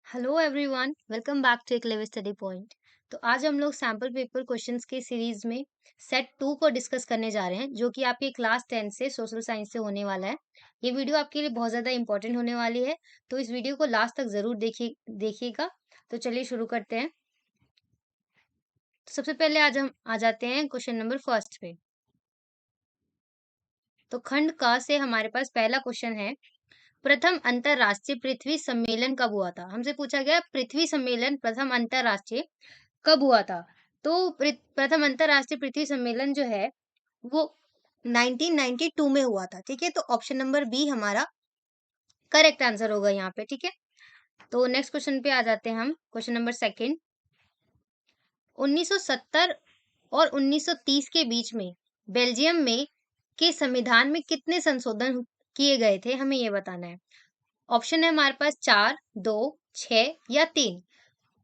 Hello everyone, welcome back to एक level study point. तो आज हम लोग सैम्पल पेपर क्वेश्चंस की सीरीज में सेट 2 को डिस्कस करने जा रहे हैं, जो कि आपकी क्लास 10 से सोशल साइंस से होने वाला है। ये वीडियो आपके लिए बहुत ज़्यादा इंपॉर्टेंट होने वाली है, तो इस वीडियो को लास्ट तक ज़रूर देखिएगा। तो चलिए शुरू करते हैं। तो सबसे पहले आज हम आ जाते हैं क्वेश्चन नंबर फर्स्ट पे। तो खंड क से हमारे पास पहला क्वेश्चन है, प्रथम अंतरराष्ट्रीय पृथ्वी सम्मेलन कब हुआ था? हमसे पूछा गया पृथ्वी सम्मेलन प्रथम अंतरराष्ट्रीय कब हुआ था? तो प्रथम अंतरराष्ट्रीय पृथ्वी सम्मेलन जो है वो 1992 में हुआ था। ठीक है, तो ऑप्शन नंबर बी हमारा करेक्ट आंसर होगा यहाँ पे। ठीक है, तो नेक्स्ट क्वेश्चन पे आ जाते हैं हम। क्वेश्चन नंबर सेकंड, 1970 और 1930 के बीच में बेल्जियम में के संविधान में कितने संशोधन किए गए थे? हमें ये बताना है। ऑप्शन है हमारे पास 4, 2, 6 या 3।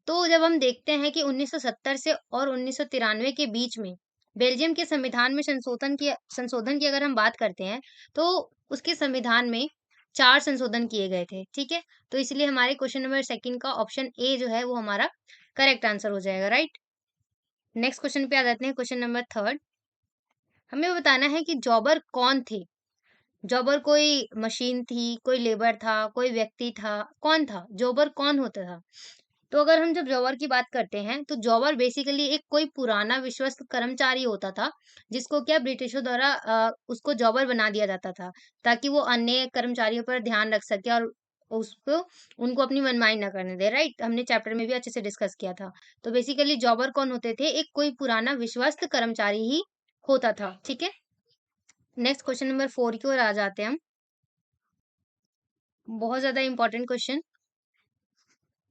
तो जब हम देखते हैं कि 1970 से और 1993 के बीच में बेल्जियम के संविधान में संशोधन की अगर हम बात करते हैं, तो उसके संविधान में 4 संशोधन किए गए थे। ठीक है, तो इसलिए हमारे क्वेश्चन नंबर सेकंड का ऑप्शन ए जो है वो हमारा करेक्ट आंसर हो जाएगा। राइट, नेक्स्ट क्वेश्चन पे आ जाते हैं। क्वेश्चन नंबर थर्ड, हमें बताना है कि जॉबर कौन थे? जॉबर कोई मशीन थी, कोई लेबर था, कोई व्यक्ति था, कौन था? जॉबर कौन होता था? तो अगर हम जब जॉबर की बात करते हैं, तो जॉबर बेसिकली एक कोई पुराना विश्वस्त कर्मचारी होता था, जिसको क्या ब्रिटिशों द्वारा उसको जॉबर बना दिया जाता था, ताकि वो अन्य कर्मचारियों पर ध्यान रख सके और उसको उनको अपनी मनमानी ना करने दे। राइट, हमने चैप्टर में भी अच्छे से डिस्कस किया था। तो बेसिकली जॉबर कौन होते थे? एक कोई पुराना विश्वस्त कर्मचारी ही होता था। ठीक है, नेक्स्ट क्वेश्चन नंबर 4 की ओर आ जाते हैं हम। बहुत ज्यादा इंपॉर्टेंट क्वेश्चन,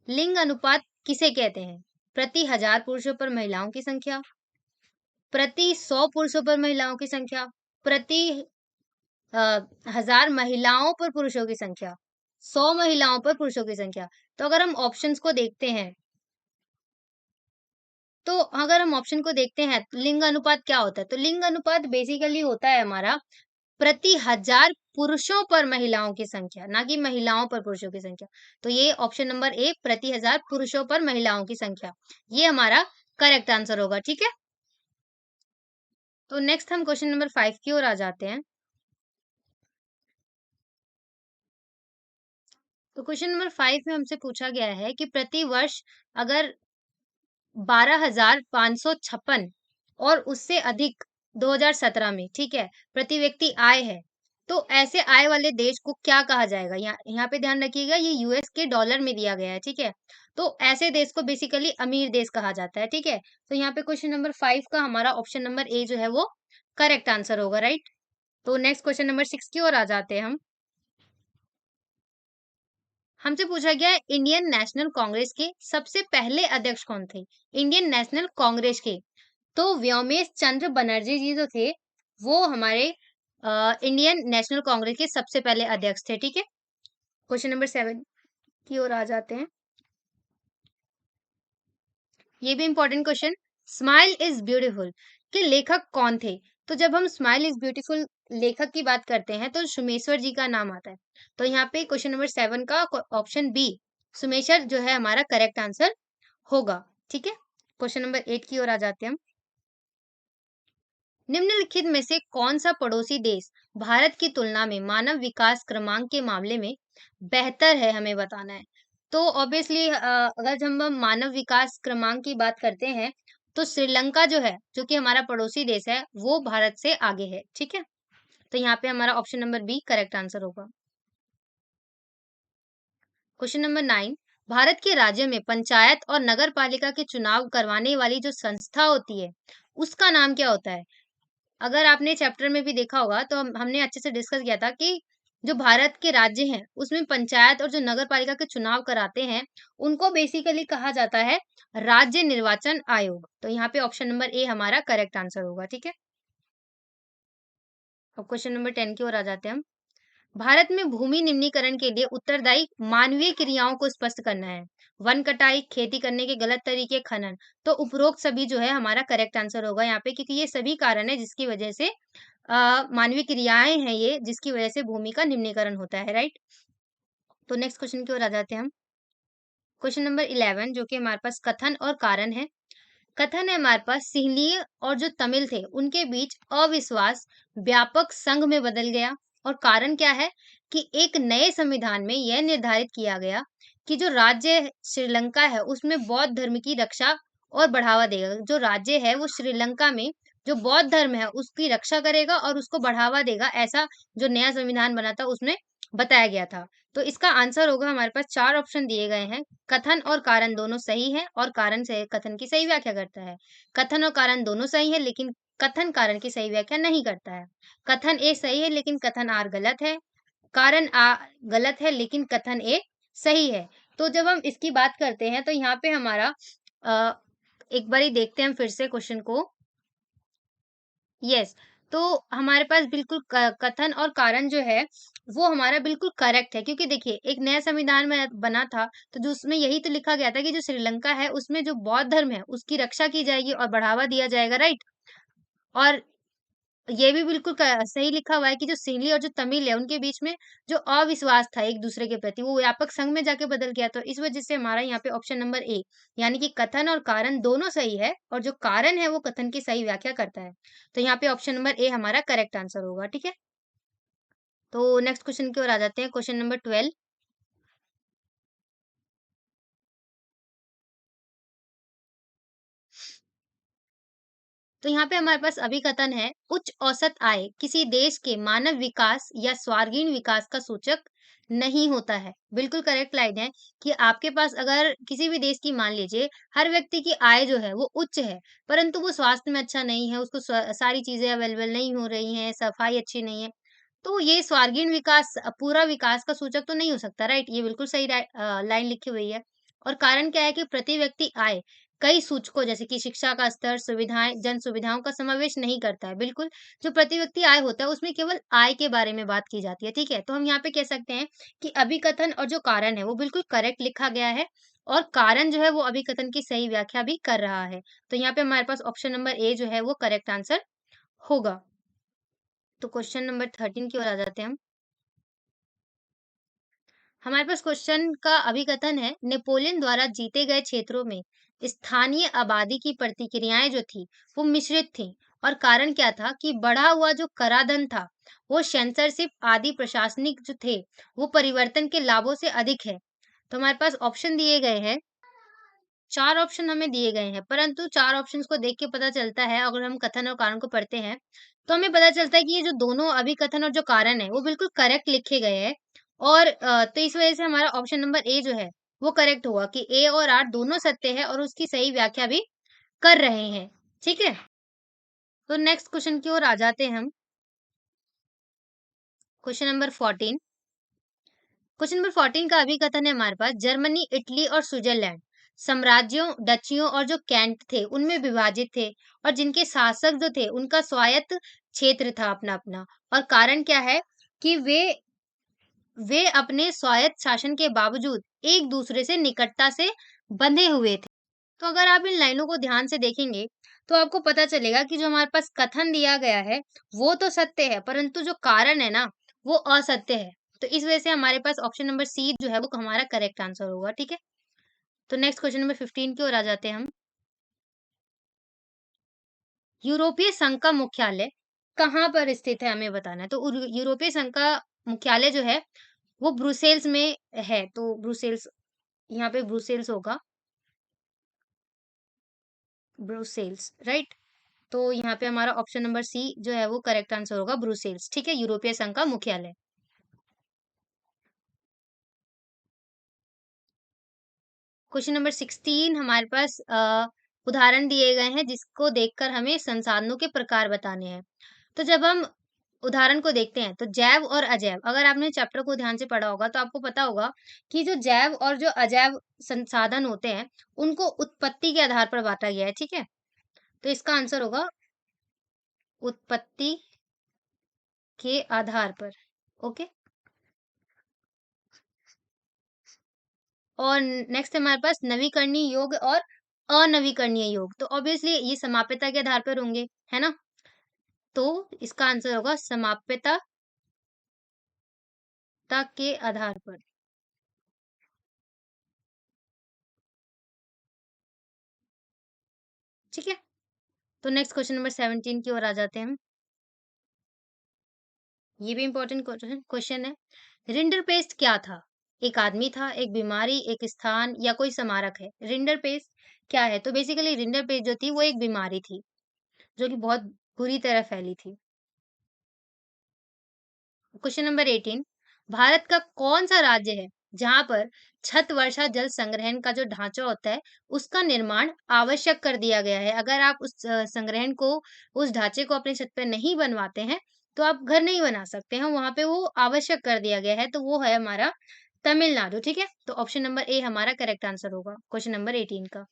लिंग अनुपात किसे कहते हैं? प्रति 1000 पुरुषों पर महिलाओं की संख्या, प्रति 100 पुरुषों पर महिलाओं की संख्या, प्रति 1000 महिलाओं पर पुरुषों की संख्या, 100 महिलाओं पर पुरुषों की संख्या। तो अगर हम ऑप्शंस को देखते हैं, तो अगर हम ऑप्शन को देखते हैं, तो लिंग अनुपात क्या होता है? तो लिंग अनुपात बेसिकली होता है हमारा प्रति 1000 पुरुषों पर महिलाओं की संख्या, ना कि महिलाओं पर पुरुषों की संख्या। तो ये ऑप्शन नंबर ए प्रति 1000 पुरुषों पर महिलाओं की संख्या, ये हमारा करेक्ट आंसर होगा। ठीक है, तो नेक्स्ट हम क्वेश्चन नंबर 5 की ओर आ जाते हैं। तो क्वेश्चन नंबर 5 में हमसे पूछा गया है कि प्रति वर्ष अगर 12,556 और उससे अधिक 2017 में, ठीक है, प्रति व्यक्ति आय है, तो ऐसे आय वाले देश को क्या कहा जाएगा? यहाँ यहाँ पे ध्यान रखिएगा, ये यूएस के डॉलर में दिया गया है। ठीक है, तो ऐसे देश को बेसिकली अमीर देश कहा जाता है। ठीक है, तो यहाँ पे क्वेश्चन नंबर 5 का हमारा ऑप्शन नंबर ए जो है वो करेक्ट आंसर होगा। राइट, तो नेक्स्ट क्वेश्चन नंबर 6 की ओर आ जाते हैं हम। हमसे पूछा गया है इंडियन नेशनल कांग्रेस के सबसे पहले अध्यक्ष कौन थे? इंडियन नेशनल कांग्रेस के, तो व्योमेश चंद्र बनर्जी जी जो थे, वो हमारे इंडियन नेशनल कांग्रेस के सबसे पहले अध्यक्ष थे। ठीक है, क्वेश्चन नंबर 7 की ओर आ जाते हैं। ये भी important question, smile is beautiful के लेखक कौन थे? तो जब हम स्माइल इज ब्यूटीफुल लेखक की बात करते हैं, तो सुमेश्वर जी का नाम आता है। तो यहाँ पे क्वेश्चन नंबर 7 का ऑप्शन बी सुमेश्वर जो है हमारा करेक्ट आंसर होगा। ठीक है, क्वेश्चन नंबर 8 की ओर आ जाते हैं हम। निम्नलिखित में से कौन सा पड़ोसी देश भारत की तुलना में मानव विकास क्रमांक के मामले में बेहतर है? हमें बताना है। तो ऑब्वियसली अगर हम मानव विकास क्रमांक की बात करते हैं, तो श्रीलंका जो है, जो कि हमारा पड़ोसी देश है, वो भारत से आगे है। ठीक है, तो यहाँ पे हमारा option number B correct answer होगा। क्वेश्चन नंबर 9, भारत के राज्य में पंचायत और नगर पालिका के चुनाव करवाने वाली जो संस्था होती है, उसका नाम क्या होता है? अगर आपने चैप्टर में भी देखा होगा, तो हमने अच्छे से डिस्कस किया था कि जो भारत के राज्य हैं, उसमें पंचायत और जो नगर पालिका के चुनाव कराते हैं, उनको बेसिकली कहा जाता है राज्य निर्वाचन आयोग। तो यहाँ पे ऑप्शन नंबर ए हमारा करेक्ट आंसर होगा। ठीक है, अब क्वेश्चन नंबर 10 की ओर आ जाते हैं हम। भारत में भूमि निम्नीकरण के लिए उत्तरदायी मानवीय क्रियाओं को स्पष्ट करना है। वन कटाई, खेती करने के गलत तरीके, खनन। तो उपरोक्त सभी जो है हमारा करेक्ट आंसर होगा यहाँ पे, क्योंकि ये सभी कारण है जिसकी वजह से मानवीय क्रियाएं हैं ये, जिसकी वजह से भूमि का निम्नीकरण होता है। राइट, तो नेक्स्ट क्वेश्चन की ओर आ जाते हैं हम। क्वेश्चन नंबर 11 जो कि हमारे पास कथन और कारण है। कथन है हमारे पास सिंहलीय और जो तमिल थे उनके बीच अविश्वास व्यापक संघ में बदल गया। और कारण क्या है कि एक नए संविधान में यह निर्धारित किया गया कि जो राज्य श्रीलंका है उसमें बौद्ध धर्म की रक्षा और बढ़ावा देगा। जो राज्य है वो श्रीलंका में जो बौद्ध धर्म है उसकी रक्षा करेगा और उसको बढ़ावा देगा, ऐसा जो नया संविधान बना था उसमें बताया गया था। तो इसका आंसर होगा, हमारे पास 4 ऑप्शन दिए गए हैं। कथन और कारण दोनों सही हैं और कारण से कथन की सही व्याख्या करता है। कथन और कारण दोनों सही है लेकिन कथन कारण की सही व्याख्या नहीं करता है। कथन ए सही है लेकिन कथन आर गलत है। कारण आ गलत है लेकिन कथन ए सही है। तो जब हम इसकी बात करते हैं तो यहाँ पे हमारा अ, एक बारी देखते हैं हम फिर से क्वेश्चन को। यस, तो हमारे पास बिल्कुल कथन और कारण जो है वो हमारा बिल्कुल करेक्ट है, क्योंकि देखिए एक नया संविधान में बना था तो जो उसमें यही तो लिखा गया था कि जो श्रीलंका है उसमें जो बौद्ध धर्म है उसकी रक्षा की जाएगी और बढ़ावा दिया जाएगा, राइट। और ये भी बिल्कुल सही लिखा हुआ है कि जो सिंहली और जो तमिल है उनके बीच में जो अविश्वास था एक दूसरे के प्रति वो व्यापक संघ में जाके बदल गया। तो इस वजह से हमारा यहाँ पे ऑप्शन नंबर ए यानी कि कथन और कारण दोनों सही है और जो कारण है वो कथन की सही व्याख्या करता है। तो यहाँ पे ऑप्शन नंबर ए हमारा करेक्ट आंसर होगा, ठीक है। तो नेक्स्ट क्वेश्चन की ओर आ जाते हैं, क्वेश्चन नंबर 12। तो यहाँ पे हमारे पास अभिकथन है, उच्च औसत आय किसी देश के मानव विकास या सर्वांगीण विकास का सूचक नहीं होता है। बिल्कुल करेक्ट लाइन है कि आपके पास अगर किसी भी देश की मान लीजिए हर व्यक्ति की आय जो है वो उच्च है, परंतु वो स्वास्थ्य में अच्छा नहीं है, उसको सारी चीजें अवेलेबल नहीं हो रही हैं, सफाई अच्छी नहीं है, तो ये स्वर्गीय विकास पूरा विकास का सूचक तो नहीं हो सकता, राइट। ये बिल्कुल सही लाइन लिखी हुई है। और कारण क्या है कि प्रति व्यक्ति आय कई सूचकों जैसे कि शिक्षा का स्तर, सुविधाएं, जन सुविधाओं का समावेश नहीं करता है। बिल्कुल, जो प्रति व्यक्ति आय होता है उसमें केवल आय के बारे में बात की जाती है, ठीक है। तो हम यहाँ पे कह सकते हैं कि अभिकथन और जो कारण है वो बिल्कुल करेक्ट लिखा गया है और कारण जो है वो अभिकथन की सही व्याख्या भी कर रहा है। तो यहाँ पे हमारे पास ऑप्शन नंबर ए जो है वो करेक्ट आंसर होगा। तो क्वेश्चन नंबर 13 की ओर आ जाते हैं हम। हमारे पास क्वेश्चन का अभिकथन है, नेपोलियन द्वारा जीते गए क्षेत्रों में स्थानीय आबादी की प्रतिक्रियाएं जो थी वो मिश्रित थी। और कारण क्या था कि बढ़ा हुआ जो कराधान था वो सेंसरशिप आदि प्रशासनिक जो थे वो परिवर्तन के लाभों से अधिक है। तो हमारे पास ऑप्शन दिए गए हैं, 4 ऑप्शन हमें दिए गए हैं, परंतु 4 ऑप्शंस को देख के पता चलता है, अगर हम कथन और कारण को पढ़ते हैं, तो हमें पता चलता है कि ये जो दोनों अभिकथन और जो कारण है, वो बिल्कुल करेक्ट लिखे गए हैं। और तो इस वजह से हमारा ऑप्शन नंबर ए जो है, वो करेक्ट होगा कि ए और आर दोनों सत्य है और उसकी सही व्याख्या भी कर रहे हैं। ठीक है? तो नेक्स्ट क्वेश्चन की ओर आ जाते हैं हम। Question number 14। क्वेश्चन नंबर 14 का अभिकथन है हमारे पास, जर्मनी, इटली और स्विट्जरलैंड साम्राज्यों, डचियों और जो कैंट थे उनमें विभाजित थे और जिनके शासक जो थे उनका स्वायत्त क्षेत्र था अपना अपना। और कारण क्या है कि वे अपने स्वायत्त शासन के बावजूद एक दूसरे से निकटता से बंधे हुए थे। तो अगर आप इन लाइनों को ध्यान से देखेंगे तो आपको पता चलेगा कि जो हमारे पास कथन दिया गया है वो तो सत्य है, परंतु जो कारण है ना वो असत्य है। तो इस वजह से हमारे पास ऑप्शन नंबर सी जो है वो हमारा करेक्ट आंसर होगा, ठीक है। तो नेक्स्ट क्वेश्चन नंबर 15 की ओर आ जाते हैं हम। यूरोपीय संघ का मुख्यालय कहाँ पर स्थित है हमें बताना है। तो यूरोपीय संघ का मुख्यालय जो है वो ब्रुसेल्स में है। तो ब्रुसेल्स, यहाँ पे ब्रुसेल्स होगा, ब्रुसेल्स, राइट। तो यहाँ पे हमारा ऑप्शन नंबर सी जो है वो करेक्ट आंसर होगा, ब्रुसेल्स, ठीक है, यूरोपीय संघ का मुख्यालय। क्वेश्चन नंबर 16 हमारे पास उदाहरण दिए गए हैं जिसको देखकर हमें संसाधनों के प्रकार बताने हैं। तो जब हम उदाहरण को देखते हैं तो जैव और अजैव, अगर आपने चैप्टर को ध्यान से पढ़ा होगा तो आपको पता होगा कि जो जैव और जो अजैव संसाधन होते हैं उनको उत्पत्ति के आधार पर बांटा गया है, ठीक है। तो इसका आंसर होगा उत्पत्ति के आधार पर। ओके। और नेक्स्ट हमारे पास नवीकरणीय योग और अनवीकरणीय योग। तो ऑब्वियसली ये समाप्यता के आधार पर होंगे, है ना। तो इसका आंसर होगा समाप्यता के आधार पर। ठीक है? तो नेक्स्ट क्वेश्चन नंबर 17 की ओर आ जाते हैं हम। ये भी इम्पोर्टेंट क्वेश्चन है। रिंडरपेस्ट क्या था? एक आदमी था, एक बीमारी, एक स्थान या कोई स्मारक है? रिंडरपेस्ट क्या है? तो बेसिकली रिंडरपेस्ट जो थी वो एक बीमारी थी, जो कि बहुत बुरी तरह फैली थी। क्वेश्चन नंबर 18, भारत का कौन सा राज्य है जहां पर छत वर्षा जल संग्रहण का जो ढांचा होता है उसका निर्माण आवश्यक कर दिया गया है? अगर आप उस संग्रहण को, उस ढांचे को अपनी छत पे नहीं बनवाते हैं तो आप घर नहीं बना सकते हैं, वहां पे वो आवश्यक कर दिया गया है, तो वो है हमारा तमिलनाडु। ठीक है, तो ऑप्शन नंबर ए हमारा करेक्ट आंसर होगा क्वेश्चन नंबर 18 का।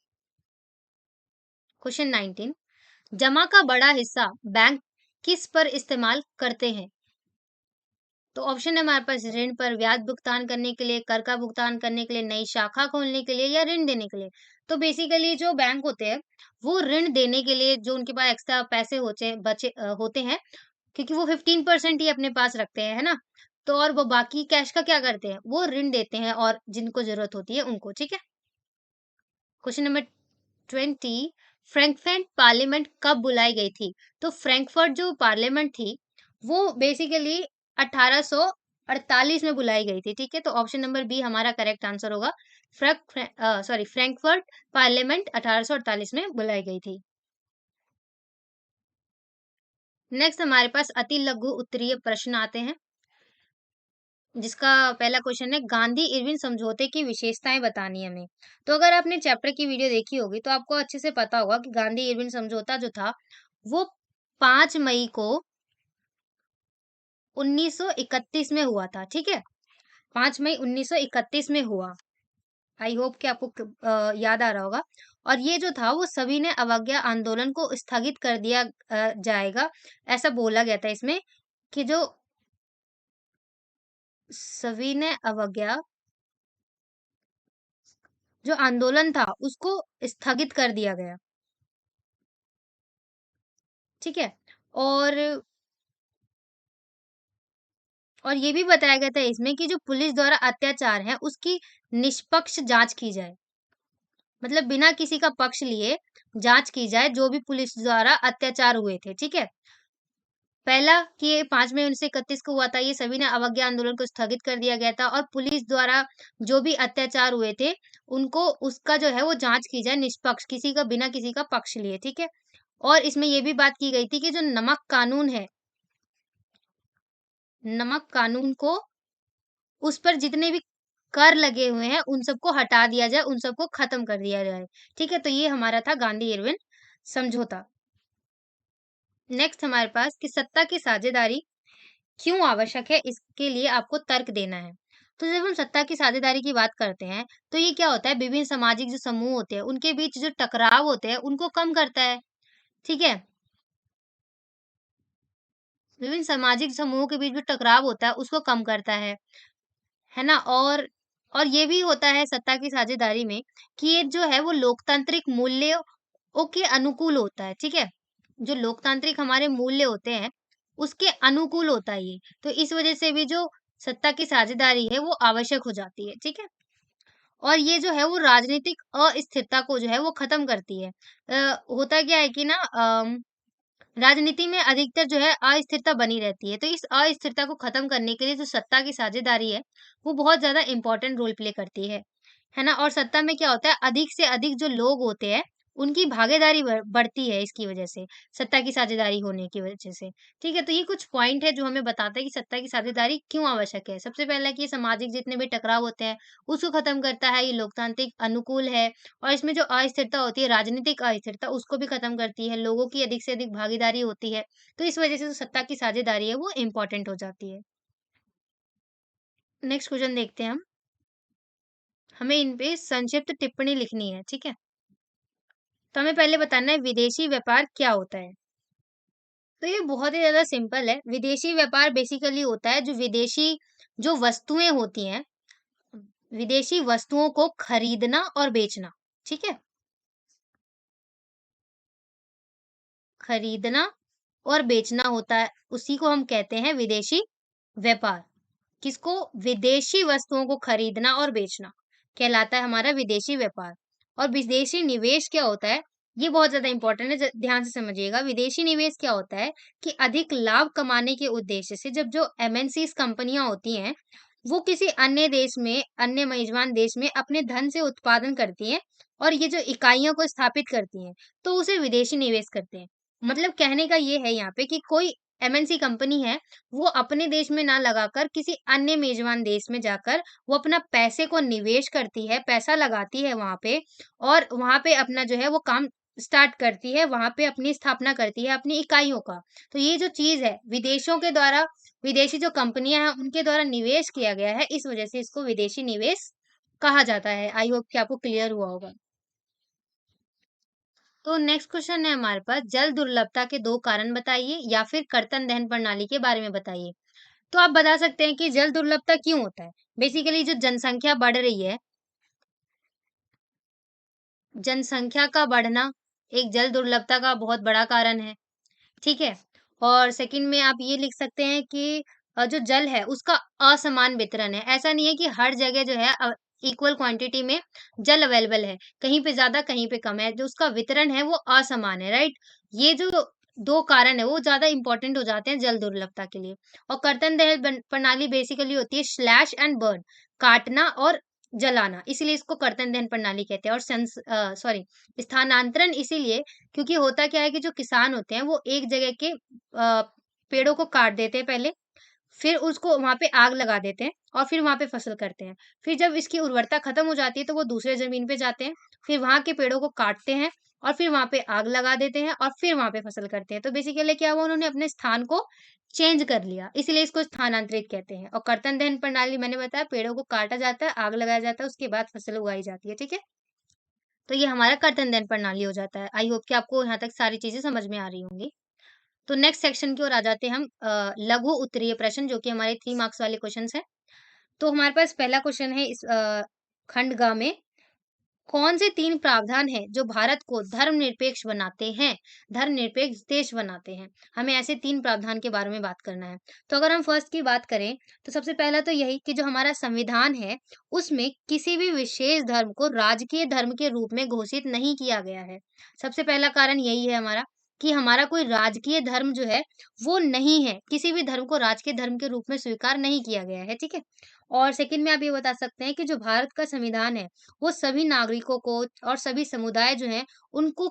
क्वेश्चन 19, जमा का बड़ा हिस्सा बैंक किस पर इस्तेमाल करते हैं? तो ऑप्शन है हमारे पास ऋण पर ब्याज भुगतान करने के लिए, कर का भुगतान करने के लिए, नई शाखा खोलने के लिए या ऋण देने के लिए। तो बेसिकली जो बैंक होते हैं वो ऋण देने के लिए, जो उनके पास एक्स्ट्रा पैसे होते हैं, क्योंकि वो 15% ही अपने पास रखते हैं, है ना? तो और वो बाकी कैश का क्या करते हैं, वो ऋण देते हैं और जिनको जरूरत होती है उनको। ठीक है, क्वेश्चन नंबर 20, फ्रैंकफर्ट पार्लियामेंट कब बुलाई गई थी? तो फ्रैंकफर्ट जो पार्लियामेंट थी वो बेसिकली 1848 में बुलाई गई थी। ठीक है, तो ऑप्शन नंबर बी हमारा करेक्ट आंसर होगा। फ्रैंकफर्ट पार्लियामेंट 1848 में बुलाई गई थी। नेक्स्ट हमारे पास अति लघु उत्तरीय प्रश्न आते हैं, जिसका पहला क्वेश्चन है, गांधी इरविन समझौते की विशेषताएं बतानी है हमें। तो अगर आपने चैप्टर की वीडियो देखी होगी तो आपको अच्छे से पता होगा कि गांधी इरविन समझौता जो था वो 5 मई को 1931 में हुआ था। ठीक है, 5 मई 1931 में हुआ। आई होप कि आपको याद आ रहा होगा। और ये जो था वो सविनय अवज्ञा आंदोलन को स्थगित कर दिया जाएगा, ऐसा बोला गया था इसमें, कि जो सविनय अवज्ञा जो आंदोलन था उसको स्थगित कर दिया गया। ठीक है, और ये भी बताया गया था इसमें कि जो पुलिस द्वारा अत्याचार है उसकी निष्पक्ष जांच की जाए, मतलब बिना किसी का पक्ष लिए जांच की जाए जो भी पुलिस द्वारा अत्याचार हुए थे। ठीक है, पहला कि ये 5 मई 1931 को हुआ था, ये सविनय अवज्ञा आंदोलन को स्थगित कर दिया गया था और पुलिस द्वारा जो भी अत्याचार हुए थे उनको, उसका जो है वो जांच की जाए निष्पक्ष, किसी का, बिना किसी का पक्ष लिए। ठीक है, और इसमें ये भी बात की गई थी कि जो नमक कानून है, नमक कानून को, उस पर जितने भी कर लगे हुए हैं उन सबको हटा दिया जाए, उन सबको खत्म कर दिया जाए। ठीक है, तो ये हमारा था गांधी इरविन समझौता। नेक्स्ट हमारे पास कि सत्ता की साझेदारी क्यों आवश्यक है, इसके लिए आपको तर्क देना है। तो जब हम सत्ता की साझेदारी की बात करते हैं तो ये क्या होता है, विभिन्न सामाजिक जो समूह होते हैं उनके बीच जो टकराव होते हैं उनको कम करता है। ठीक है, विभिन्न सामाजिक समूहों के बीच जो टकराव होता है उसको कम करता है ना? और ये भी होता है सत्ता की साझेदारी में कि ये जो है वो लोकतांत्रिक मूल्यों के अनुकूल होता है। ठीक है, जो लोकतांत्रिक हमारे मूल्य होते हैं उसके अनुकूल होता है ये, तो इस वजह से भी जो सत्ता की साझेदारी है वो आवश्यक हो जाती है। ठीक है, और ये जो है वो राजनीतिक अस्थिरता को जो है वो खत्म करती है। होता क्या है कि ना, राजनीति में अधिकतर जो है अस्थिरता बनी रहती है, तो इस अस्थिरता को खत्म करने के लिए जो सत्ता की साझेदारी है वो बहुत ज्यादा इंपॉर्टेंट रोल प्ले करती है ना? और सत्ता में क्या होता है, अधिक से अधिक जो लोग होते हैं उनकी भागीदारी बढ़ती है इसकी वजह से, सत्ता की साझेदारी होने की वजह से। ठीक है, तो ये कुछ पॉइंट है जो हमें बताता है कि सत्ता की साझेदारी क्यों आवश्यक है। सबसे पहला कि ये सामाजिक जितने भी टकराव होते हैं उसको खत्म करता है, ये लोकतांत्रिक अनुकूल है, और इसमें जो अस्थिरता होती है, राजनीतिक अस्थिरता, उसको भी खत्म करती है, लोगों की अधिक से अधिक भागीदारी होती है, तो इस वजह से जो सत्ता की साझेदारी है वो इम्पोर्टेंट हो जाती है। नेक्स्ट क्वेश्चन देखते हैं हम। हमें इन पे संक्षिप्त टिप्पणी लिखनी है। ठीक है, तो हमें पहले बताना है विदेशी व्यापार क्या होता है। तो ये बहुत ही ज्यादा सिंपल है। विदेशी व्यापार बेसिकली होता है जो विदेशी जो वस्तुएं होती हैं, विदेशी वस्तुओं को खरीदना और बेचना। ठीक है, खरीदना और बेचना होता है, उसी को हम कहते हैं विदेशी व्यापार। किसको? विदेशी वस्तुओं को खरीदना और बेचना कहलाता है हमारा विदेशी व्यापार। और विदेशी निवेश क्या होता है? ये बहुत ज़्यादा इम्पोर्टेंट है, ध्यान से समझिएगा। विदेशी निवेश क्या होता है कि अधिक लाभ कमाने के उद्देश्य से जब जो एमएनसीज़ कंपनियाँ होती हैं, वो किसी अन्य देश में, अन्य मेज़बान देश में अपने धन से उत्पादन करती हैं और ये जो इकाइयों को स्थापित करती हैं, तो उसे विदेशी निवेश करते हैं। मतलब कहने का ये है यहाँ पे कि कोई एमएनसी कंपनी है, वो अपने देश में ना लगाकर किसी अन्य मेज़बान देश में जाकर वो अपना पैसे को निवेश करती है, पैसा लगाती है वहाँ पे और वहाँ पे अपना जो है वो काम स्टार्ट करती है, वहाँ पे अपनी स्थापना करती है अपनी इकाइयों का। तो ये जो चीज़ है, विदेशों के द्वारा विदेशी जो कंपनियाँ हैं, उनके द्वारा निवेश किया गया है, इस वजह से इसको विदेशी निवेश कहा जाता है। आई होप कि आपको क्लियर हुआ होगा। तो नेक्स्ट क्वेश्चन है हमारे पास, जल दुर्लभता के 2 कारण बताइए या फिर कर्तन दहन प्रणाली के बारे में बताइए। तो आप बता सकते हैं कि जल दुर्लभता क्यों होता है? बेसिकली जो जनसंख्या बढ़ रही है, जनसंख्या का बढ़ना एक जल दुर्लभता का बहुत बड़ा कारण है। ठीक है? और सेकंड में आप ये लिख सकते हैं कि जो जल है उसका असमान वितरण है। ऐसा नहीं है कि हर जगह जो है इक्वल क्वांटिटी में जल अवेलेबल है। कहीं पे ज़्यादा, कहीं पे कम है। जो उसका वितरण है वो असमान है, राइट? ये जो 2 कारण है वो ज़्यादा इम्पोर्टेंट हो जाते हैं जल दुर्लभता के लिए। और कर्तन दहन प्रणाली बेसिकली होती है स्लैश एंड बर्न, काटना और जलाना, इसीलिए इसको कर्तन दहन प्रणाली कहते हैं। और सॉरी, स्थानांतरण इसीलिए क्योंकि होता क्या है कि जो किसान होते हैं वो एक जगह के पेड़ों को काट देते हैं पहले, फिर उसको वहाँ पे आग लगा देते हैं और फिर वहाँ पे फसल करते हैं। फिर जब इसकी उर्वरता खत्म हो जाती है तो वो दूसरे ज़मीन पे जाते हैं, फिर वहाँ के पेड़ों को काटते हैं और फिर वहाँ पे आग लगा देते हैं और फिर वहाँ पे फसल करते हैं। तो बेसिकली क्या हुआ, उन्होंने अपने स्थान को चेंज कर लिया, इसीलिए इसको स्थानांतरित कहते हैं। और कर्तन दहन प्रणाली मैंने बताया, पेड़ों को काटा जाता है, आग लगाया जाता है, उसके बाद फसल उगाई जाती है, ठीक है? तो ये हमारा कर्तन दहन प्रणाली हो जाता है। आई होप कि आपको यहाँ तक सारी चीज़ें समझ में आ रही होंगी। तो नेक्स्ट सेक्शन की ओर आ जाते हैं हम, लघु उत्तरीय प्रश्न जो कि हमारे 3 मार्क्स वाले क्वेश्चंस हैं। तो हमारे पास पहला क्वेश्चन है इस खंड ग में, कौन से 3 प्रावधान हैं जो भारत को धर्मनिरपेक्ष बनाते हैं? धर्मनिरपेक्ष देश बनाते हैं। हमें ऐसे 3 प्रावधान के बारे में बात करना है। तो अगर हम फर्स्ट की बात करें, तो सबसे पहला तो यही कि जो हमारा संविधान है, उसमें किसी भी विशेष धर्म को राजकीय धर्म के रूप में घोषित नहीं किया गया है। सबसे पहला कारण यही है हमारा कि हमारा कोई राजकीय धर्म जो है, वो नहीं है। किसी भी धर्म को राजकीय धर्म के रूप में स्वीकार नहीं किया गया है, ठीक है? और सेकंड में आप ये बता सकते हैं कि जो भारत का संविधान है, वो सभी नागरिकों को और सभी समुदाय जो हैं, उनको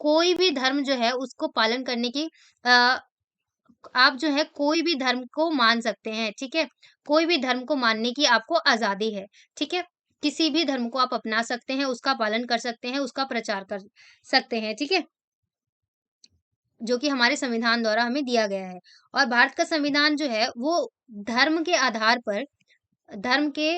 कोई भी धर्म जो है उसको पालन करने की अ, आप जो है कोई भी धर्म को मान सकते हैं, ठीक है? कोई भी धर्म को मानने की आपको आज़ादी है, ठीक है? किसी भी धर्म को आप अपना सकते हैं, उसका पालन कर सकते हैं, उसका प्रचार कर सकते हैं, ठीक है? जो कि हमारे संविधान द्वारा हमें दिया गया है। और भारत का संविधान जो है वो धर्म के आधार पर धर्म के